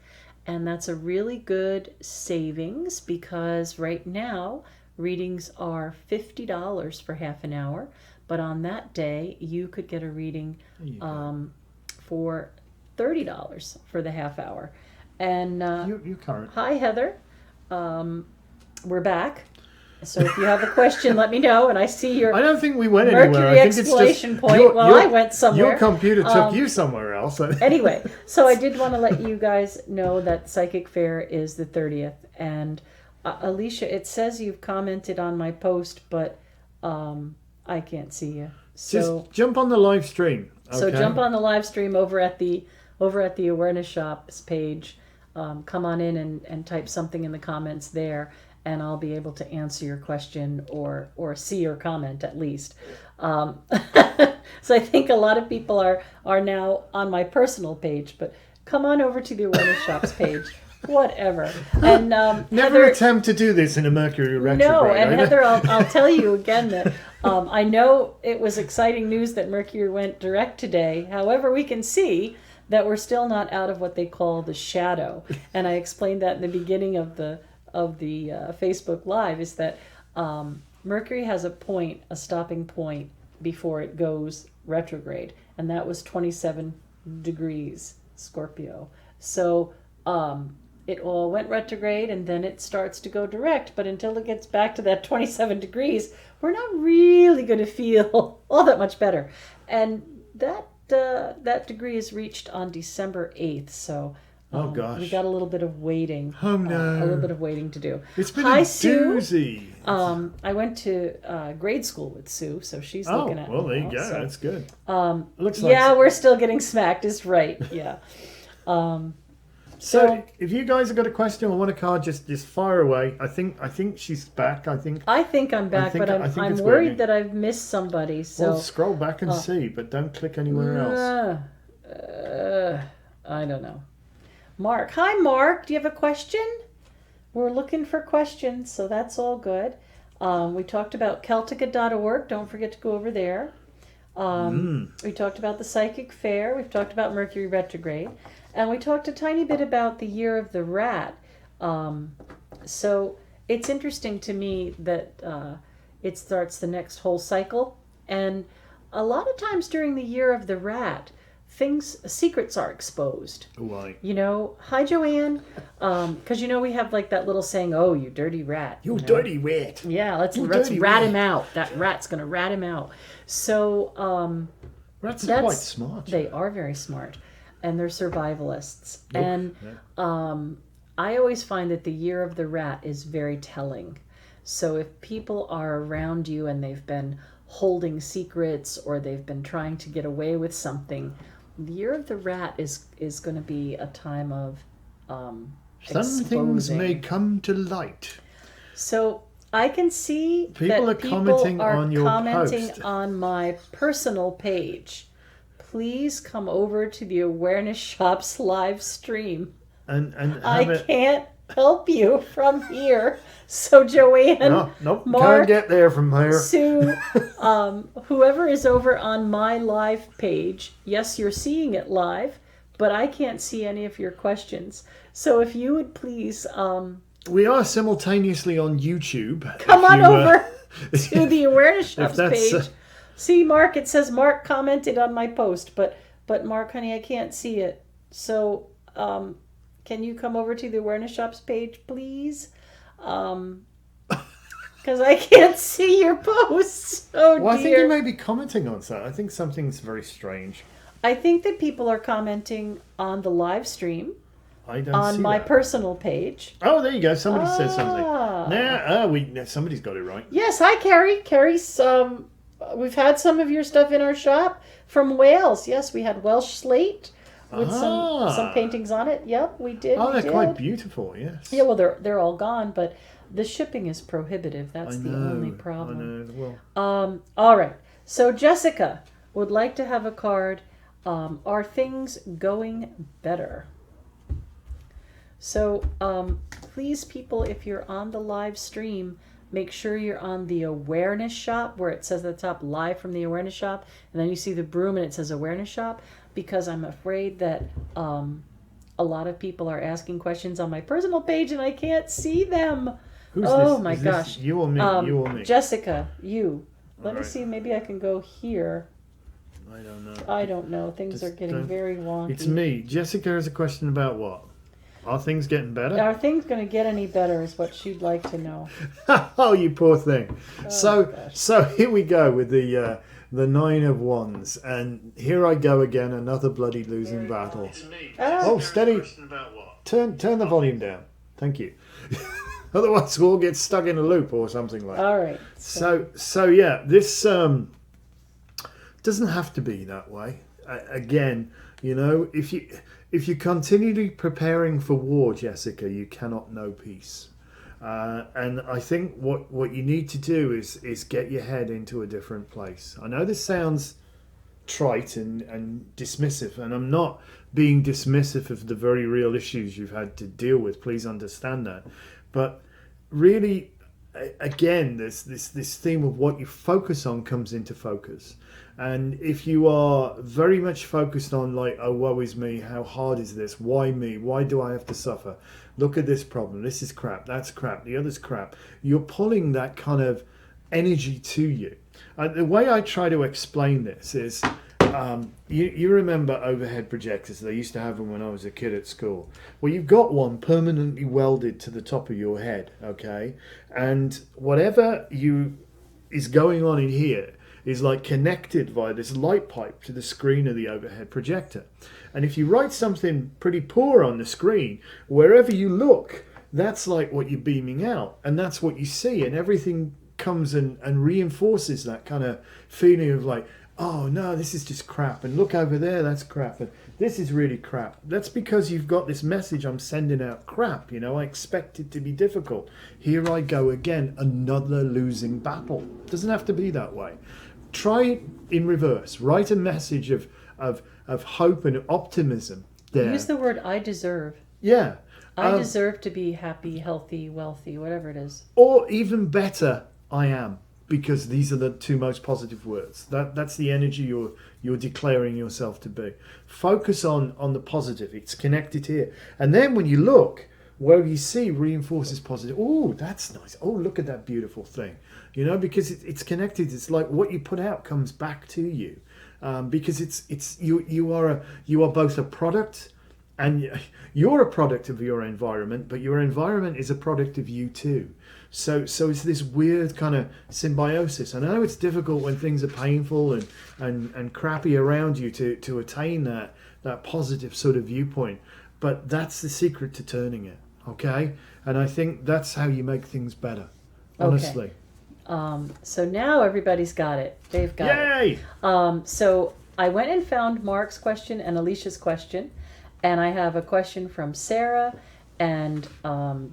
And that's a really good savings because right now readings are $50 for half an hour. But on that day, you could get a reading for $30 for the half hour. And You current. hi, Heather. We're back. So if you have a question, let me know. And I see your I don't think we went Mercury anywhere. I think it's exclamation just point. Well, I went somewhere. Your computer took you somewhere else. Anyway, so I did want to let you guys know that Psychic Fair is the 30th. And Alicia, it says you've commented on my post, but I can't see you. So Just jump on the live stream. Okay? So jump on the live stream over at the Awareness Shops page. Come on in and type something in the comments there, and I'll be able to answer your question or see your comment at least. So I think a lot of people are now on my personal page, but come on over to the Awareness Shops page. Whatever. And Never Heather, attempt to do this in a Mercury retrograde. no, and either. Heather, I'll tell you again that I know it was exciting news that Mercury went direct today. However, we can see that we're still not out of what they call the shadow. And I explained that in the beginning of the Facebook Live, is that Mercury has a stopping point before it goes retrograde, and that was 27 degrees Scorpio. So it all went retrograde, and then it starts to go direct. But until it gets back to that 27 degrees, we're not really going to feel all that much better. And that degree is reached on December 8th. So Oh gosh. we got a little bit of waiting. Oh no. A little bit of waiting to do. It's been Hi, a Sue. doozy. I went to grade school with Sue, so she's Oh, looking at well, me there you now, go. so, That's good. Looks like yeah, we're still getting smacked. Is right. Yeah. So if you guys have got a question or want a card, just fire away. I think she's back. I think I'm back, but I think I'm it's worried working. that I've missed somebody. So Well, scroll back and see, but don't click anywhere else. I don't know. Mark. Hi, Mark. Do you have a question? We're looking for questions, so that's all good. We talked about Celtica.org. Don't forget to go over there. We talked about the Psychic Fair. We've talked about Mercury retrograde. And we talked a tiny bit about the Year of the Rat. So it's interesting to me that it starts the next whole cycle. And a lot of times during the Year of the Rat, secrets are exposed. Why? You know, hi Joanne, because we have like that little saying, "Oh, you dirty rat." You dirty rat. Yeah, let's dirty rat rat. him out. That rat's gonna rat him out. So Rats are quite smart. They are very smart, and they're survivalists. And I always find that the Year of the Rat is very telling. So if people are around you and they've been holding secrets or they've been trying to get away with something, the Year of the Rat is going to be a time of Some things may exposing. come to light. So I can see People that are people commenting are on your commenting post. on my personal page. Please come over to the Awareness Shops live stream. And I have it. can't help you from here. So Joanne, No, nope, Mark, can't get there from here. Sue, whoever is over on my live page, yes, you're seeing it live, but I can't see any of your questions. So if you would please We are simultaneously on YouTube. come if on you, over to the Awareness if Shops that's, page. See, Mark, it says Mark commented on my post, but Mark, honey, I can't see it. So can you come over to the Awareness Shops page, please? Because I can't see your posts. Oh, Well, I think dear. you may be commenting on something. I think something's very strange. I think that people are commenting on the live stream I don't on see my that. personal page. Oh, there you go. Somebody said something. Ah. Somebody's got it right. Yes, hi, Carrie. Carrie's, we've had some of your stuff in our shop from Wales. Yes, we had Welsh slate. with some paintings on it. Yep, we did. Oh, we they're did. quite beautiful. Yes. Yeah, well, they're all gone, but the shipping is prohibitive. That's the only problem. I know. Well, All right. So Jessica would like to have a card. Are things going better? So please, people, if you're on the live stream, make sure you're on the awareness shop where it says at the top live from the awareness shop, and then you see the broom and it says awareness shop, because I'm afraid that a lot of people are asking questions on my personal page and I can't see them. who's Oh this? my Is gosh. this you or me? You or me? Jessica, you. Let me Alright. see, maybe I can go here. I don't know. I don't know. Things are getting very wonky. It's me. Jessica has a question about what? Are things getting better? Are things going to get any better is what she'd like to know. Oh, you poor thing. Oh, gosh. So here we go with the 9 of Wands, and here I go again, another bloody losing battle. It's me. Oh, steady. About what? Turn the volume down. Thank you. Otherwise, we'll get stuck in a loop or something like that. All right. So yeah, this doesn't have to be that way. Again, you know, if you're continually preparing for war, Jessica, you cannot know peace. And I think what you need to do is get your head into a different place. I know this sounds trite and dismissive, and I'm not being dismissive of the very real issues you've had to deal with. Please understand that. But really, again, this theme of what you focus on comes into focus. And if you are very much focused on like, oh, woe is me, how hard is this? Why me? Why do I have to suffer? Look at this problem. This is crap. That's crap. The other's crap. You're pulling that kind of energy to you. The way I try to explain this is, you remember overhead projectors? They used to have them when I was a kid at school. Well, you've got one permanently welded to the top of your head, okay? And whatever is going on in here is like connected via this light pipe to the screen of the overhead projector. And if you write something pretty poor on the screen, wherever you look, that's like what you're beaming out, and that's what you see, and everything comes and reinforces that kind of feeling of like, oh no, this is just crap, and look over there, that's crap, and this is really crap. That's because you've got this message, I'm sending out crap, you know, I expect it to be difficult. Here I go again, another losing battle. It doesn't have to be that way. Try it in reverse. Write a message of hope and optimism there. Use the word I deserve. Yeah. I deserve to be happy, healthy, wealthy, whatever it is. Or even better, I am, because these are the two most positive words. That's the energy you're declaring yourself to be. Focus on the positive. It's connected here. And then when you look, wherever you see reinforces positive. Oh, that's nice. Oh, look at that beautiful thing. You know, because it's connected. It's like what you put out comes back to you. Because it's you are both a product, and you're a product of your environment, but your environment is a product of you too. So it's this weird kind of symbiosis. I know it's difficult when things are painful and crappy around you to attain that positive sort of viewpoint, but that's the secret to turning it. Okay, and I think that's how you make things better. Honestly. Okay. So now everybody's got it. They've got Yay! it. So I went and found Mark's question and Alicia's question, and I have a question from Sarah and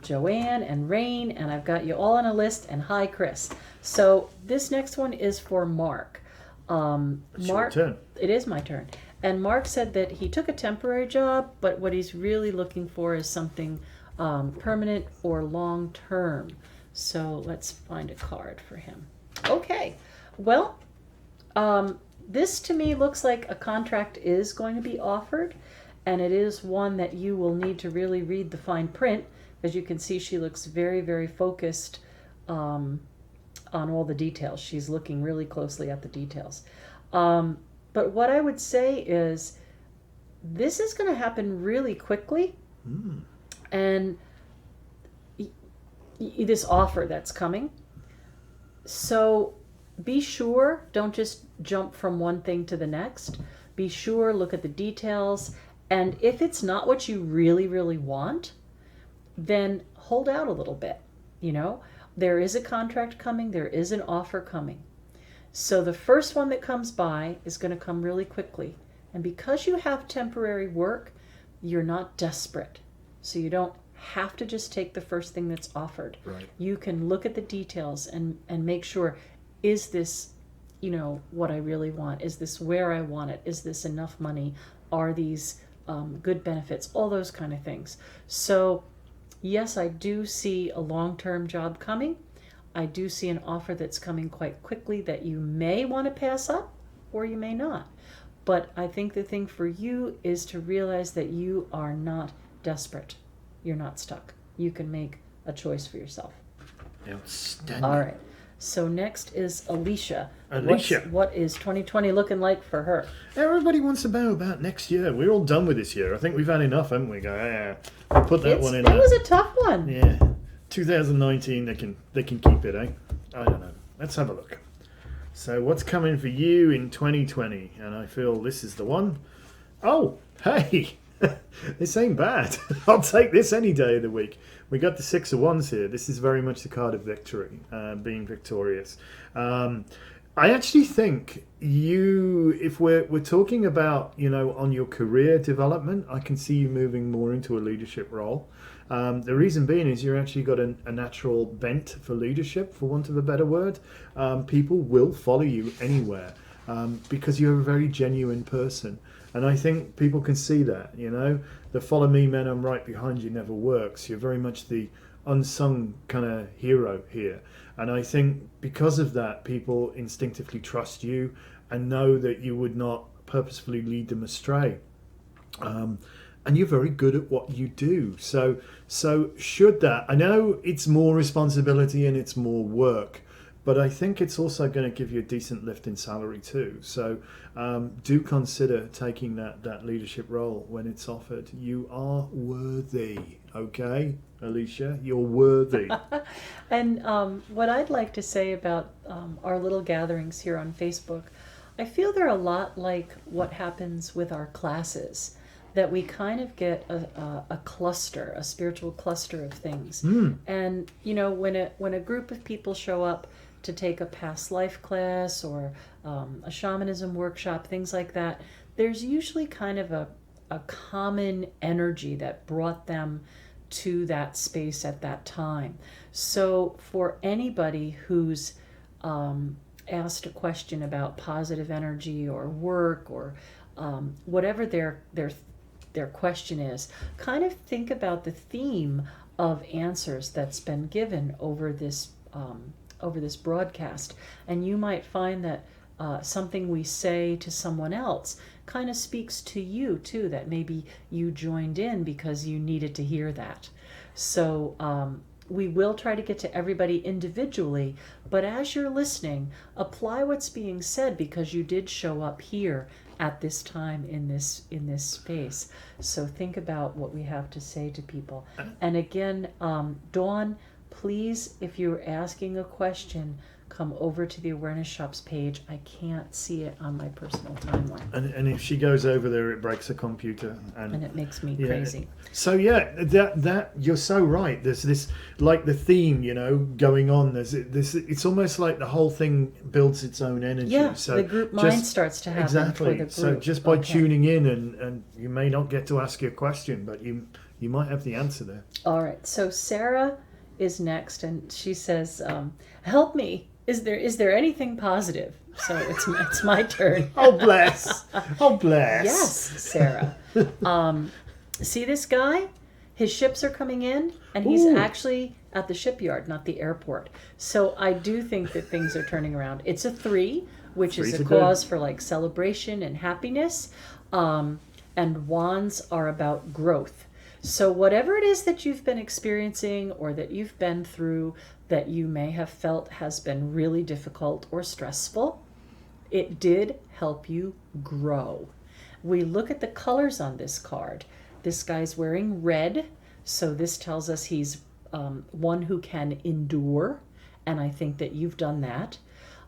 Joanne and Rain, and I've got you all on a list. And hi, Chris. So this next one is for Mark. It's your turn. It is my turn. And Mark said that he took a temporary job, but what he's really looking for is something permanent or long term. So let's find a card for him. Okay. Well, this to me looks like a contract is going to be offered, and it is one that you will need to really read the fine print. As you can see, she looks very, very focused on all the details. She's looking really closely at the details. But what I would say is this is going to happen really quickly. And this offer that's coming. So be sure, don't just jump from one thing to the next. Be sure, look at the details. And if it's not what you really, really want, then hold out a little bit. You know, there is a contract coming. There is an offer coming. So the first one that comes by is going to come really quickly. And because you have temporary work, you're not desperate. So you don't have to just take the first thing that's offered. Right. You can look at the details and make sure, is this, what I really want? Is this where I want it? Is this enough money? Are these good benefits? All those kind of things. So yes, I do see a long-term job coming. I do see an offer that's coming quite quickly that you may want to pass up or you may not. But I think the thing for you is to realize that you are not desperate. You're not stuck. You can make a choice for yourself. Outstanding. All right. So next is Alicia. Alicia. What is 2020 looking like for her? Everybody wants to know about next year. We're all done with this year. I think we've had enough, haven't we? We'll put that one in. That was a tough one. Yeah. 2019, they can keep it, eh? I don't know. Let's have a look. So what's coming for you in 2020? And I feel this is the one. Oh, hey. This ain't bad. I'll take this any day of the week. We got the 6 of Wands here. This is very much the card of victory, being victorious. I actually think if we're talking about, on your career development, I can see you moving more into a leadership role. The reason being is you're actually got a natural bent for leadership, for want of a better word. People will follow you anywhere because you're a very genuine person. And I think people can see that, the follow me, man, I'm right behind you never works. You're very much the unsung kind of hero here. And I think because of that, people instinctively trust you and know that you would not purposefully lead them astray. And you're very good at what you do. So should that, I know it's more responsibility and it's more work, but I think it's also going to give you a decent lift in salary too. So do consider taking that leadership role when it's offered. You are worthy, okay, Alicia? You're worthy. And what I'd like to say about our little gatherings here on Facebook, I feel they're a lot like what happens with our classes, that we kind of get a cluster, a spiritual cluster of things. And, when a group of people show up to take a past life class or a shamanism workshop, things like that, there's usually kind of a common energy that brought them to that space at that time. So for anybody who's asked a question about positive energy or work or whatever their question is, kind of think about the theme of answers that's been given over this broadcast, and you might find that something we say to someone else kind of speaks to you too, that maybe you joined in because you needed to hear that. So we will try to get to everybody individually, but as you're listening, apply what's being said because you did show up here at this time in this space. So think about what we have to say to people. And again, Dawn, please, if you're asking a question, come over to the Awareness Shops page. I can't see it on my personal timeline. And if she goes over there, it breaks her computer. And it makes me crazy. So that you're so right. There's this, like the theme, going on. There's this. It's almost like the whole thing builds its own energy. Yeah, so the group mind starts to happen exactly. for the group. So just by tuning in, and you may not get to ask your question, but you might have the answer there. All right. So Sarah is next, and she says, "Help me. Is there anything positive?" So it's my turn. Oh bless! Oh bless! Yes, Sarah. See this guy? His ships are coming in, and he's actually at the shipyard, not the airport. So I do think that things are turning around. It's a 3, which is a cause for like celebration and happiness. And wands are about growth. So whatever it is that you've been experiencing or that you've been through that you may have felt has been really difficult or stressful, it did help you grow. We look at the colors on this card. This guy's wearing red, so this tells us he's one who can endure, and I think that you've done that.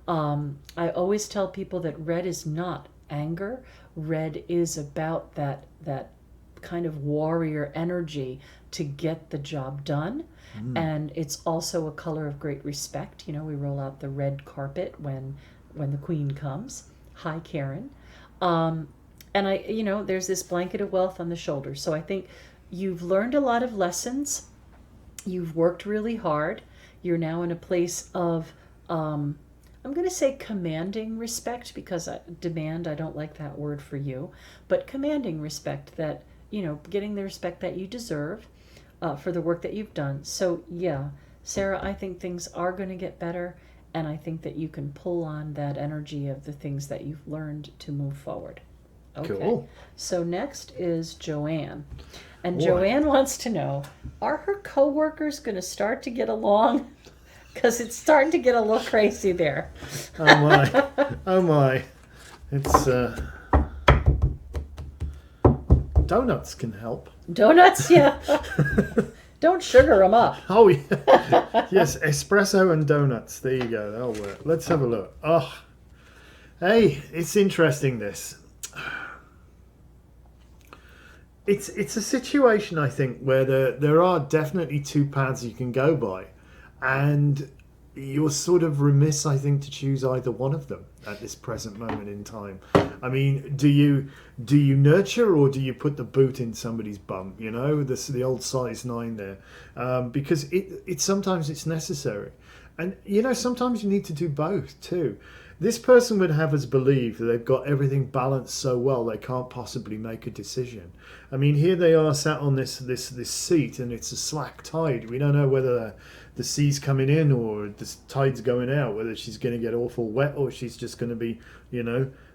I always tell people that red is not anger. Red is about that kind of warrior energy to get the job done. And it's also a color of great respect. We roll out the red carpet when the queen comes. Hi, Karen. And there's this blanket of wealth on the shoulder. So I think you've learned a lot of lessons. You've worked really hard. You're now in a place of, I'm going to say commanding respect, because demand, I don't like that word for you, but commanding respect, that, getting the respect that you deserve for the work that you've done. So yeah, Sarah, I think things are going to get better, and I think that you can pull on that energy of the things that you've learned to move forward. Okay. Cool. So next is Joanne. And Boy. Joanne wants to know, are her coworkers going to start to get along? Because it's starting to get a little crazy there. Oh my. Oh my. It's donuts can help. Donuts, yeah. Don't sugar them up. Oh yeah. Yes, espresso and donuts. There you go. That'll work. Let's have a look. Oh, hey, it's interesting, this. It's a situation, I think, where there are definitely two paths you can go by, and you're sort of remiss, I think, to choose either one of them at this present moment in time. I mean, do you nurture, or do you put the boot in somebody's bum? The old size 9 there, because it sometimes it's necessary, and sometimes you need to do both too. This person would have us believe that they've got everything balanced so well they can't possibly make a decision. I mean, here they are sat on this seat, and it's a slack tide. We don't know whether the sea's coming in or the tide's going out, whether she's going to get awful wet or she's just going to be,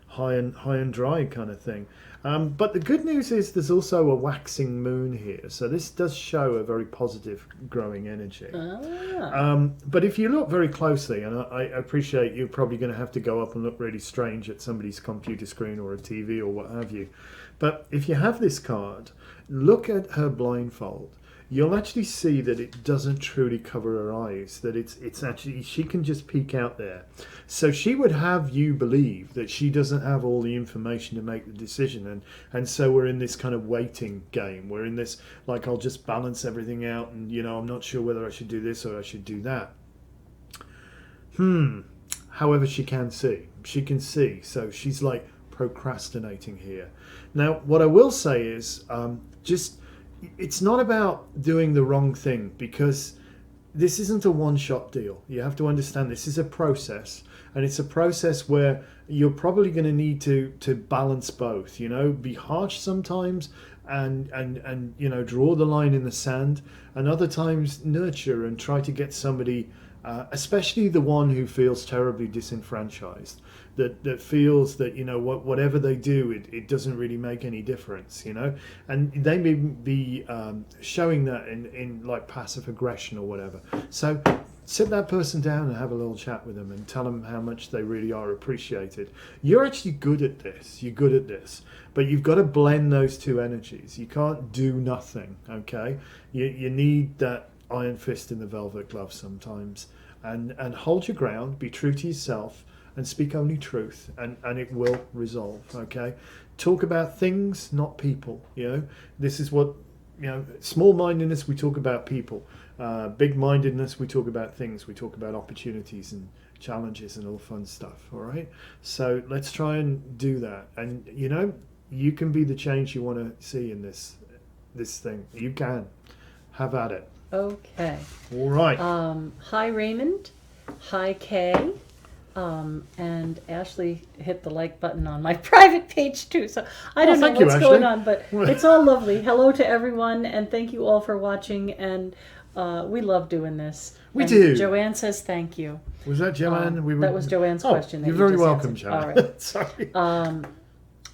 high and dry kind of thing. But the good news is there's also a waxing moon here, so this does show a very positive growing energy. But if you look very closely, and I appreciate you're probably going to have to go up and look really strange at somebody's computer screen or a TV or what have you, but if you have this card, look at her blindfold. You'll actually see that it doesn't truly cover her eyes, that it's actually, she can just peek out there. So she would have you believe that she doesn't have all the information to make the decision, and so we're in this kind of waiting game. We're in this, like, I'll just balance everything out, and I'm not sure whether I should do this or I should do that. However, she can see, so she's like procrastinating here. Now, what I will say is, it's not about doing the wrong thing, because this isn't a one-shot deal. You have to understand this is a process, and it's a process where you're probably going to need to balance both. Be harsh sometimes, and draw the line in the sand, and other times nurture and try to get somebody, especially the one who feels terribly disenfranchised, that feels that whatever they do, it doesn't really make any difference, and they may be showing that in like passive aggression or whatever. So sit that person down and have a little chat with them and tell them how much they really are appreciated. You're actually good at this, but you've got to blend those two energies. You can't do nothing. Okay, you need that iron fist in the velvet glove sometimes, and hold your ground, be true to yourself, and speak only truth, and it will resolve. Okay, talk about things, not people. This is what, small-mindedness, we talk about people. Big-mindedness, we talk about things. We talk about opportunities and challenges and all fun stuff. All right, so let's try and do that, and you can be the change you want to see in this thing. You can. Have at it. Okay. All right. Hi, Raymond. Hi, Kay. And Ashley hit the like button on my private page too, so I don't know what's going on, but it's all lovely. Hello to everyone, and thank you all for watching, and we love doing this. We do. Joanne says thank you. Was that Joanne? That was Joanne's question. You're very welcome, answered. Joanne. All right. Sorry.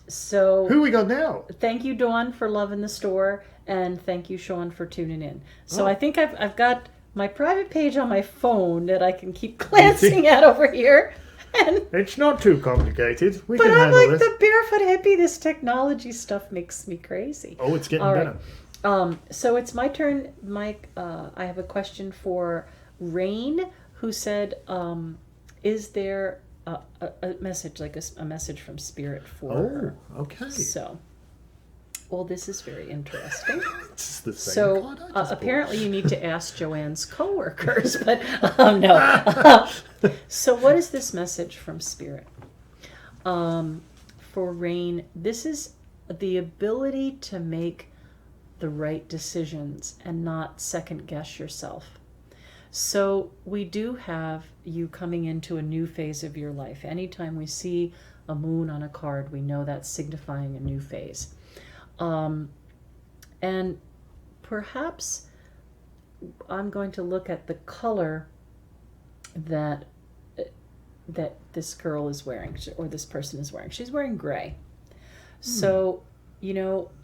So who we got now? Thank you, Dawn, for loving the store, and thank you, Sean, for tuning in. So I think I've got my private page on my phone that I can keep glancing at over here. And, it's not too complicated. We but can I'm handle like this. the barefoot hippie. This technology stuff makes me crazy. Oh, it's getting All better. Right. So it's my turn, Mike. I have a question for Rain, who said, is there a message, like a message from Spirit for her? Oh, okay. So, well, this is very interesting. It's the same So card I just apparently you need to ask Joanne's coworkers, but no. So what is this message from Spirit? For Rain, this is the ability to make the right decisions and not second guess yourself. So we do have you coming into a new phase of your life. Anytime we see a moon on a card, we know that's signifying a new phase. And perhaps I'm going to look at the color that this girl is wearing, or this person is wearing. She's wearing gray. So,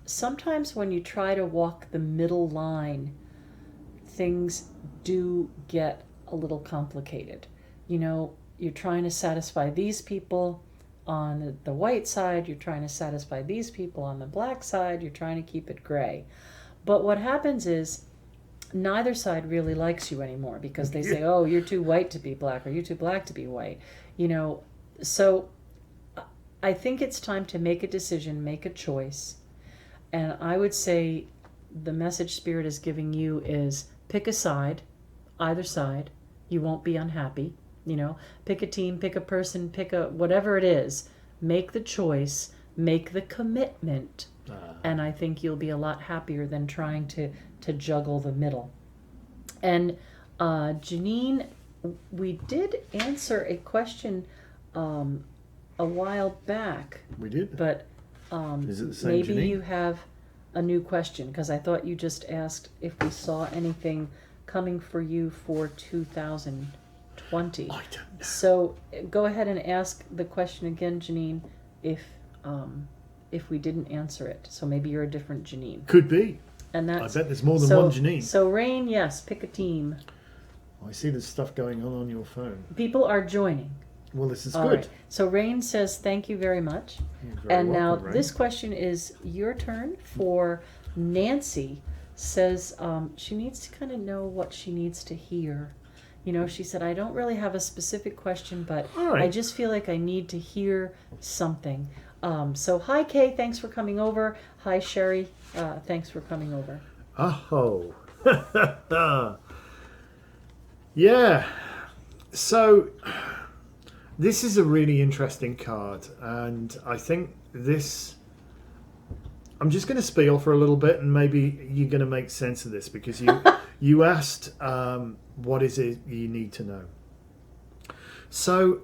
sometimes when you try to walk the middle line, things do get a little complicated. You're trying to satisfy these people on the white side, you're trying to satisfy these people on the black side, you're trying to keep it gray. But what happens is neither side really likes you anymore, because they say, oh, you're too white to be black, or you're too black to be white. So I think it's time to make a decision, make a choice. And I would say the message Spirit is giving you is pick a side, either side. You won't be unhappy. Pick a team, pick a person, pick a whatever it is. Make the choice, make the commitment, and I think you'll be a lot happier than trying to juggle the middle. And Janine, we did answer a question a while back. We did? But is it the same maybe Janine? you have a new question, because I thought you just asked if we saw anything coming for you for 2020. I don't know. So go ahead and ask the question again, Janine, if we didn't answer it. So maybe you're a different Janine. Could be. And that's, I bet there's more than one Janine. So Rain, yes, pick a team. I see there's stuff going on your phone. People are joining. Well, this is All good. right. So Rain says thank you very much. You're very And now welcome, Rain. this question is your turn. For Nancy, says she needs to kind of know what she needs to hear. She said, I don't really have a specific question, but All right. I just feel like I need to hear something. So hi, Kay, thanks for coming over. Hi, Sherry, thanks for coming over. Oh. Yeah. So this is a really interesting card, and I think this... I'm just going to spiel for a little bit, and maybe you're going to make sense of this, because you asked what is it you need to know. So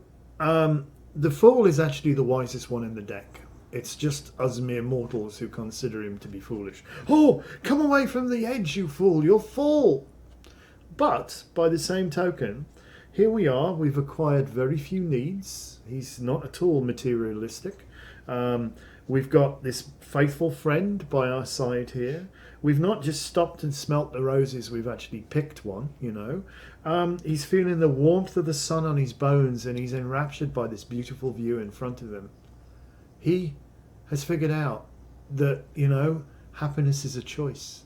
the Fool is actually the wisest one in the deck. It's just us mere mortals who consider him to be foolish. Oh, come away from the edge, you fool, you'll fall. But by the same token, here we are, we've acquired very few needs. He's not at all materialistic. We've got this faithful friend by our side here. We've not just stopped and smelt the roses, we've actually picked one, He's feeling the warmth of the sun on his bones, and he's enraptured by this beautiful view in front of him. He has figured out that, happiness is a choice.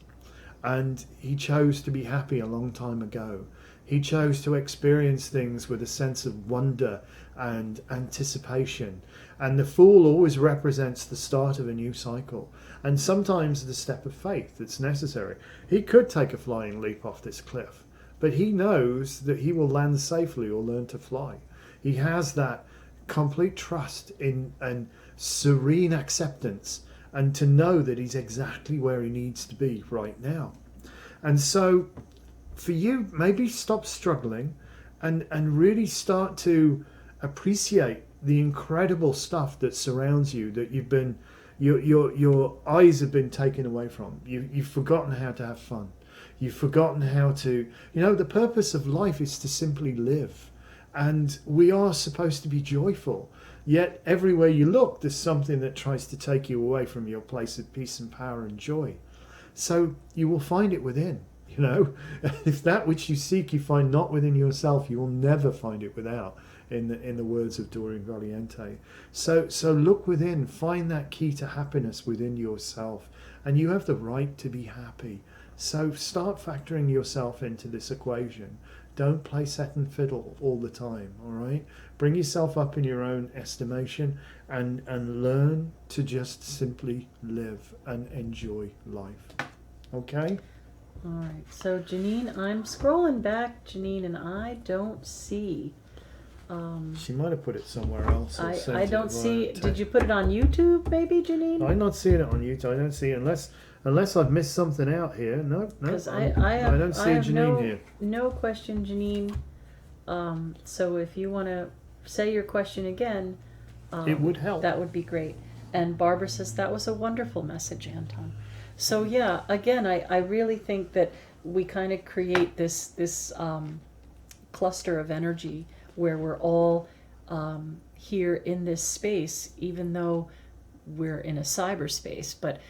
And he chose to be happy a long time ago. He chose to experience things with a sense of wonder and anticipation. And the Fool always represents the start of a new cycle, and sometimes the step of faith that's necessary. He could take a flying leap off this cliff, but he knows that he will land safely or learn to fly. He has that complete trust in and serene acceptance, and to know that he's exactly where he needs to be right now. And so for you, maybe stop struggling and really start to appreciate the incredible stuff that surrounds you, that you've been, your eyes have been taken away from. You've forgotten how to have fun. You've forgotten how to, the purpose of life is to simply live. And we are supposed to be joyful. Yet everywhere you look, there's something that tries to take you away from your place of peace and power and joy. So you will find it within, If that which you seek you find not within yourself, you will never find it without, in the words of Doreen Valiente. So look within, find that key to happiness within yourself, and you have the right to be happy. So start factoring yourself into this equation. Don't play second fiddle all the time, all right? Bring yourself up in your own estimation and learn to just simply live and enjoy life. Okay? All right. So Janine, I'm scrolling back, Janine, and I don't see She might have put it somewhere else. Or sent I it don't via see. text. Did you put it on YouTube, maybe, Janine? I'm not seeing it on YouTube. I don't see it unless I've missed something out here. No, Because I I don't see have Janine here. no question, Janine. So if you want to say your question again, It would help. That would be great. And Barbara says that was a wonderful message, Anton. So yeah, again, I really think that we kind of create this cluster of energy where we're all here in this space, even though we're in a cyberspace. But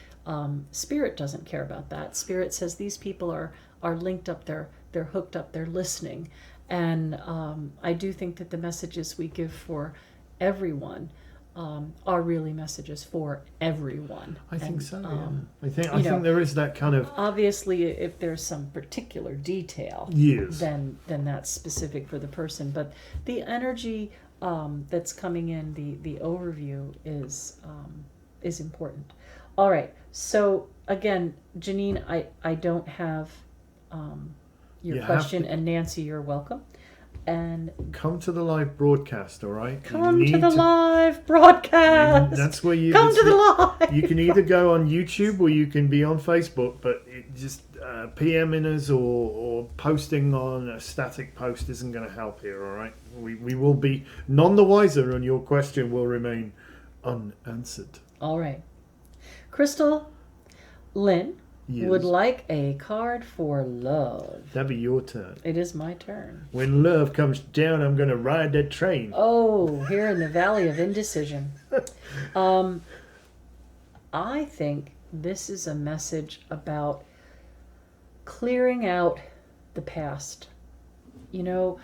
Spirit doesn't care about that. Spirit says these people are linked up, they're hooked up, they're listening. And I do think that the messages we give for everyone are really messages for everyone. I think And, so. Yeah. I you know, think there is that kind of obviously, if there's some particular detail, Yes. then that's specific for the person. But the energy that's coming in, the overview is important. All right. So again, Janine, I don't have your You have question, to- and Nancy, you're welcome. And come to the live broadcast. All right. come to the live broadcast. That's where you come to the live. You can either go on YouTube or you can be on Facebook, but it just PMing us or posting on a static post isn't going to help here. All right. We will be none the wiser, and your question will remain unanswered. All right. Crystal Lynn Yes. would like a card for love. That'd be your turn. It is my turn. When love comes down, I'm going to ride that train. Oh, here in the Valley of Indecision. I think this is a message about clearing out the past. You know,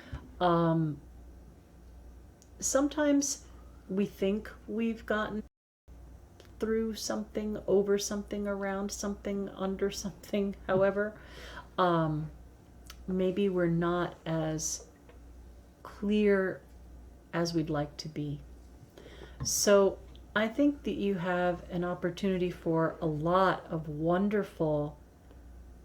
sometimes we think we've gotten through something, over something, around something, under something, however. Maybe we're not as clear as we'd like to be. So I think that you have an opportunity for a lot of wonderful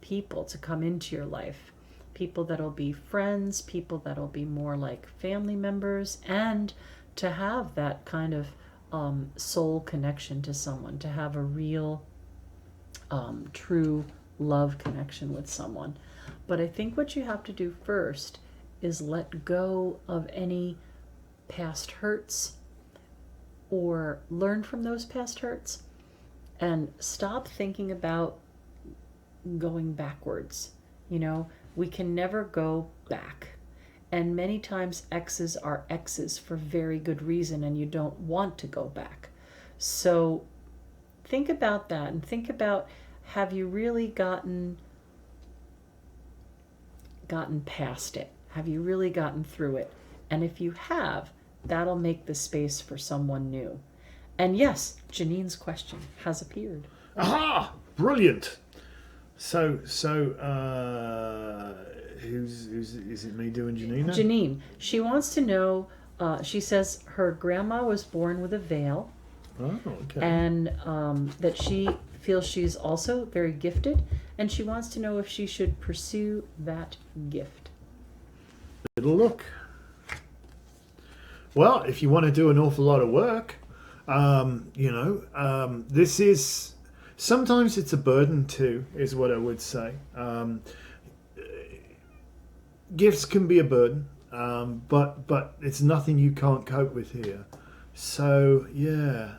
people to come into your life. People that'll be friends, people that'll be more like family members, and to have that kind of soul connection to someone, to have a real, true love connection with someone. But I think what you have to do first is let go of any past hurts or learn from those past hurts and stop thinking about going backwards. You know, we can never go back. And many times exes are exes for very good reason, and you don't want to go back. So think about that, and think about, have you really gotten past it? Have you really gotten through it? And if you have, that'll make the space for someone new. And yes, Janine's question has appeared. Aha! Brilliant. So who's is it me doing Janina? Janine, she wants to know, she says her grandma was born with a veil, Oh, okay. and that she feels she's also very gifted, and she wants to know if she should pursue that gift. Little look. Well, if you want to do an awful lot of work, this is sometimes it's a burden too, is what I would say. Gifts can be a burden, but it's nothing you can't cope with here. So yeah,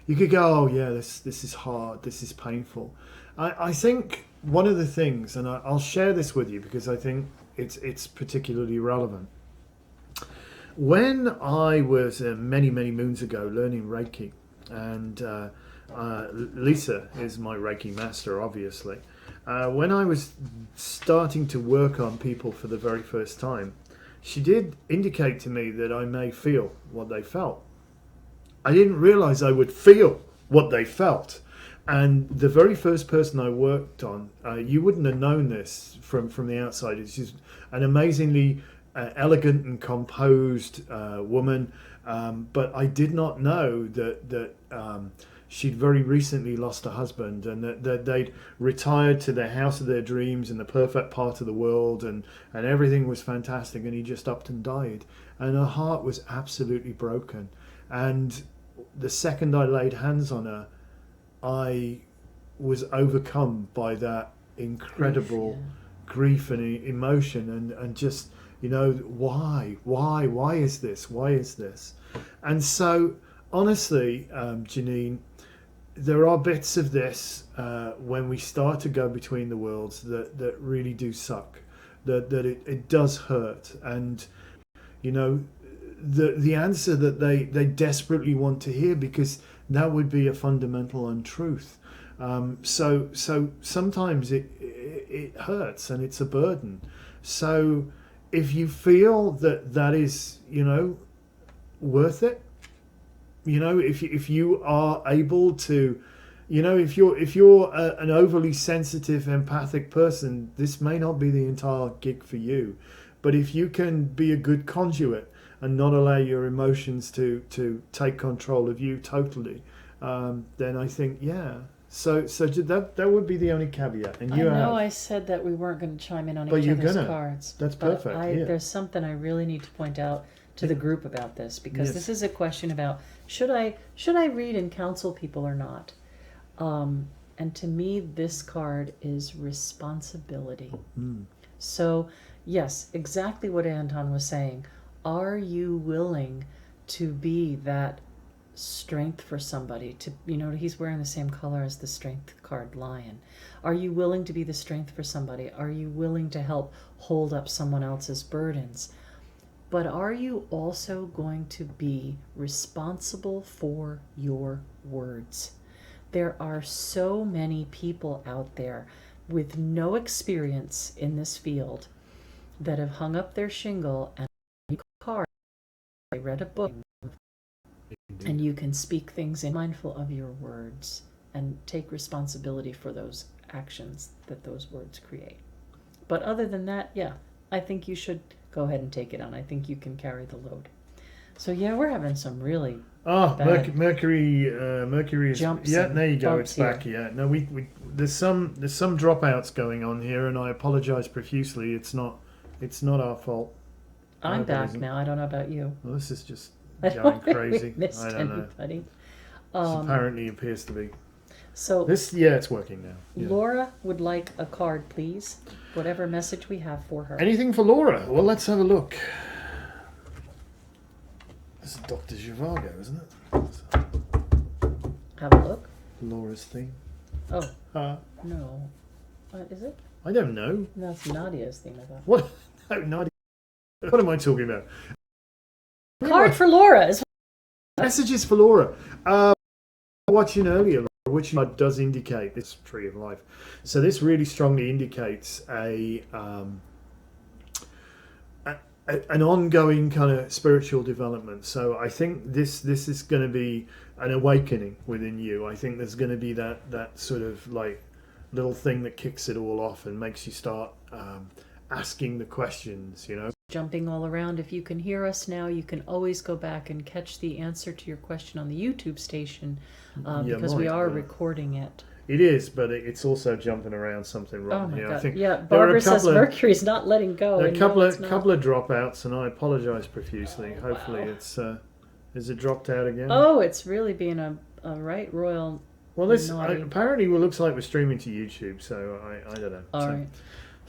you could go, oh yeah, this is hard, this is painful. I think one of the things, and I'll share this with you because I think it's particularly relevant. When I was many moons ago learning Reiki, and Lisa is my Reiki master, obviously. When I was starting to work on people for the very first time, she did indicate to me that I may feel what they felt. I didn't realize I would feel what they felt. And the very first person I worked on, you wouldn't have known this from the outside. It's just an amazingly elegant and composed woman. But I did not know that she'd very recently lost her husband, and that they'd retired to their house of their dreams in the perfect part of the world, and everything was fantastic, and he just upped and died. And her heart was absolutely broken. And the second I laid hands on her, I was overcome by that incredible grief and emotion, and just, why is this? And so honestly, Janine, there are bits of this when we start to go between the worlds that really do suck, that it does hurt. And the answer that they desperately want to hear, because that would be a fundamental untruth. So sometimes it hurts and it's a burden. So if you feel that is worth it, if you are able to, if you're an overly sensitive, empathic person, this may not be the entire gig for you. But if you can be a good conduit and not allow your emotions to take control of you totally, then I think, So that would be the only caveat. And I said that we weren't going to chime in on each other's cards. That's perfect. There's something I really need to point out to the group about this, because this is a question about should I read and counsel people or not? And to me, this card is responsibility. So yes, exactly what Anton was saying. Are you willing to be that strength for somebody? To he's wearing the same color as the strength card, lion. Are you willing to be the strength for somebody? Are you willing to help hold up someone else's burdens? But are you also going to be responsible for your words? There are so many people out there with no experience in this field that have hung up their shingle and card. They read a book. And you can speak things in mindful of your words and take responsibility for those actions that those words create. But other than that, I think you should go ahead and take it on. I think you can carry the load. So we're having some really Mercury is jumps. There you go. It's back. Here. No, we there's some dropouts going on here, and I apologize profusely. It's not our fault. I'm back now. I don't know about you. Well, this is just going crazy. Missed I don't anybody. know. Apparently appears to be. So this, it's working now. Laura would like a card, please. Whatever message we have for her. Anything for Laura? Well, let's have a look. This is Dr. Zhivago, isn't it? Have a look. Laura's theme. Oh. No. Is it? I don't know. That's Nadia's theme, I thought. What? No, Nadia. What am I talking about? Card for Laura is. Messages for Laura. Watching earlier, which does indicate this tree of life. So this really strongly indicates an ongoing kind of spiritual development. So I think this is going to be an awakening within you. I think there's going to be that sort of like little thing that kicks it all off and makes you start asking the questions, Jumping all around. If you can hear us now, you can always go back and catch the answer to your question on the YouTube station, because we are recording it. It is, but it's also jumping around something wrong here. God. I think Barbara says Mercury's not letting go. There are a couple of dropouts, and I apologise profusely. Hopefully it's is it dropped out again? Oh, it's really being a right royal. Well, this apparently looks like we're streaming to YouTube, so I don't know. All right.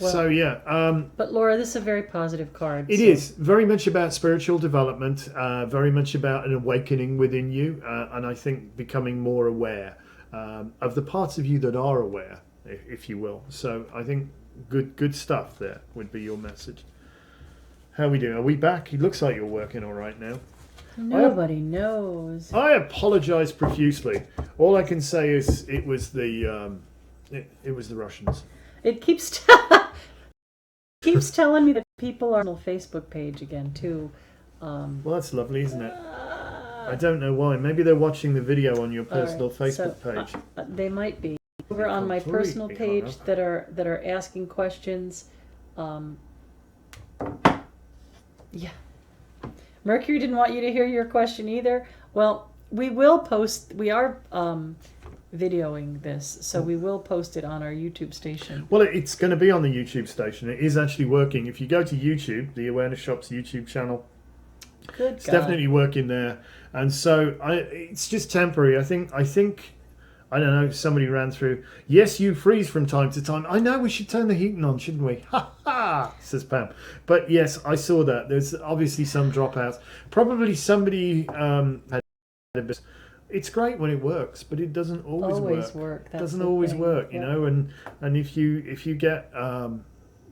Well, but Laura, this is a very positive card. It is very much about spiritual development, very much about an awakening within you, and I think becoming more aware of the parts of you that are aware, if you will. So I think good stuff there would be your message. How are we doing? Are we back? It looks like you're working all right now. Nobody knows. I apologise profusely. All I can say is it was the Russians. It keeps telling me that people are on the Facebook page again too. Well, that's lovely, isn't it? I don't know why. Maybe they're watching the video on your personal Facebook page. They might be over on my personal page that are asking questions. Mercury didn't want you to hear your question either. Well, we will post. We are videoing this, so we will post it on our YouTube station. Well, it's going to be on the YouTube station. It is actually working. If you go to YouTube, the Awareness Shop's YouTube channel, it's definitely working there. And so it's just temporary. I think I don't know, somebody ran through, yes, you freeze from time to time. I know, we should turn the heating on, shouldn't we? Ha ha, says Pam. But yes, I saw that. There's obviously some dropouts. Probably somebody had a bit. It's great when it works, but it doesn't always work. It doesn't always work, you know. And if you get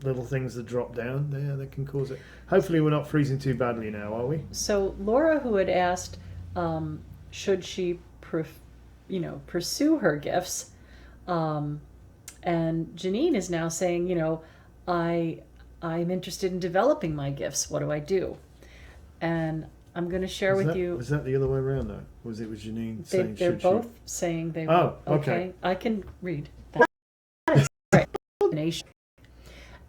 little things that drop down, that can cause it. Hopefully, we're not freezing too badly now, are we? So Laura, who had asked, should she, pursue her gifts, and Janine is now saying, I'm interested in developing my gifts. What do I do? And I'm going to share with you. Was that the other way around, though? Was it Janine saying? They're both saying they. Oh, okay. I can read. That is right.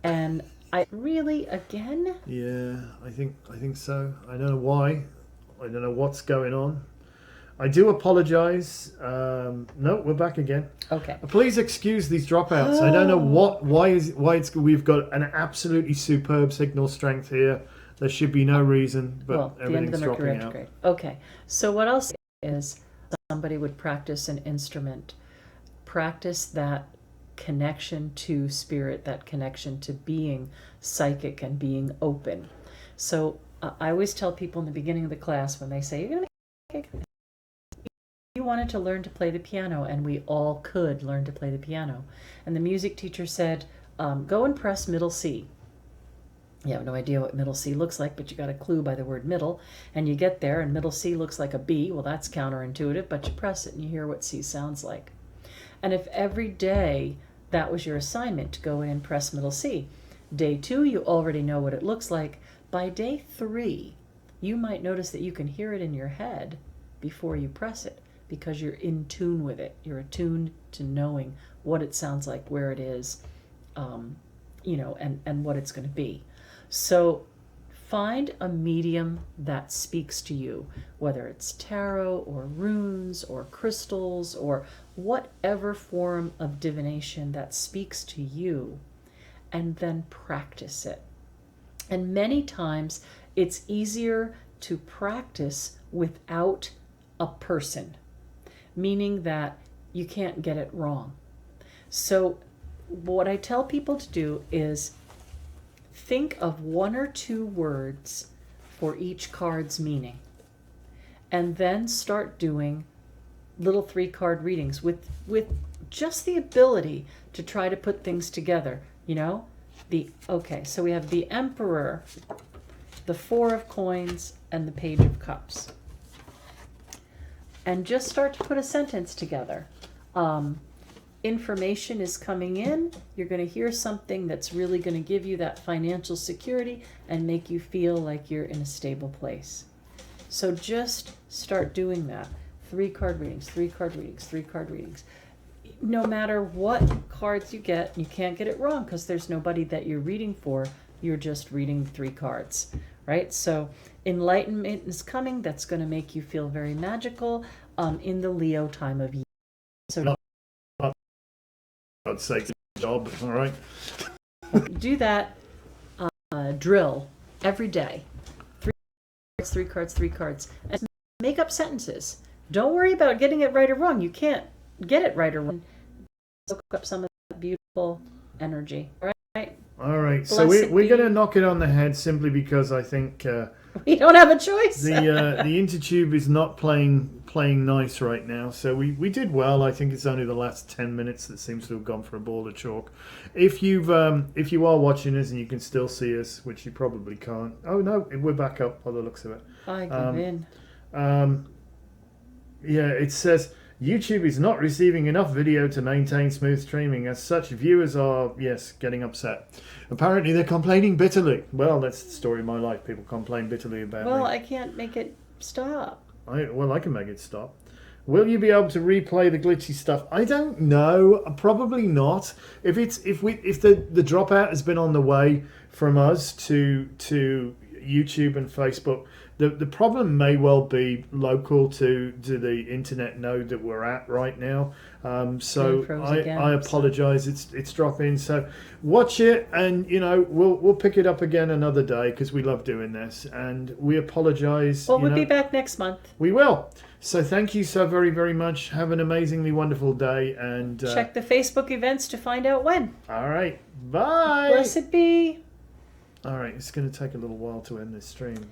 And I really, again. Yeah, I think so. I don't know why. I don't know what's going on. I do apologise. No, we're back again. Okay. Please excuse these dropouts. I don't know why we've got an absolutely superb signal strength here. There should be no reason, but everything's dropping out. Okay, so what I'll say is somebody would practice an instrument, practice that connection to spirit, that connection to being psychic and being open. So I always tell people in the beginning of the class when they say, you're going to be you wanted to learn to play the piano, and we all could learn to play the piano. And the music teacher said, go and press middle C. You have no idea what middle C looks like, but you got a clue by the word middle, and you get there, and middle C looks like a B. Well, that's counterintuitive, but you press it and you hear what C sounds like. And if every day that was your assignment to go in and press middle C, day 2 you already know what it looks like. By day 3, you might notice that you can hear it in your head before you press it, because you're in tune with it. You're attuned to knowing what it sounds like, where it is, and what it's going to be. So find a medium that speaks to you, whether it's tarot or runes or crystals or whatever form of divination that speaks to you, and then practice it. And many times it's easier to practice without a person, meaning that you can't get it wrong. So what I tell people to do is think of 1 or 2 words for each card's meaning, and then start doing little 3-card readings with just the ability to try to put things together. So we have the Emperor, the 4 of Coins, and the Page of Cups. And just start to put a sentence together. Information is coming in. You're going to hear something that's really going to give you that financial security and make you feel like you're in a stable place. So just start doing that. 3-card readings, 3-card readings, 3-card readings. No matter what cards you get, you can't get it wrong because there's nobody that you're reading for. You're just reading 3 cards, right? So enlightenment is coming. That's going to make you feel very magical in the Leo time of year. So I'd say job, all right. Do that drill every day. 3 cards, 3 cards. And make up sentences. Don't worry about getting it right or wrong. You can't get it right or wrong. Soak up some of that beautiful energy, all right? All right. So we're going to knock it on the head simply because I think we don't have a choice. the Intertube is not playing nice right now. So we did well. I think it's only the last 10 minutes that seems to have gone for a ball of chalk. If you are watching us and you can still see us, which you probably can't. Oh no, we're back up by the looks of it. I give in. Yeah, it says YouTube is not receiving enough video to maintain smooth streaming. As such, viewers are, yes, getting upset. Apparently, they're complaining bitterly. Well, that's the story of my life. People complain bitterly about me. Well, I can't make it stop. I can make it stop. Will you be able to replay the glitchy stuff? I don't know. Probably not. If the dropout has been on the way from us to YouTube and Facebook. The problem may well be local to the internet node that we're at right now. So I apologize. It's dropping. So watch it, and we'll pick it up again another day because we love doing this, and we apologize. Well, we'll be back next month. We will. So thank you so very, very much. Have an amazingly wonderful day, and check the Facebook events to find out when. All right. Bye. Blessed be. All right. It's going to take a little while to end this stream.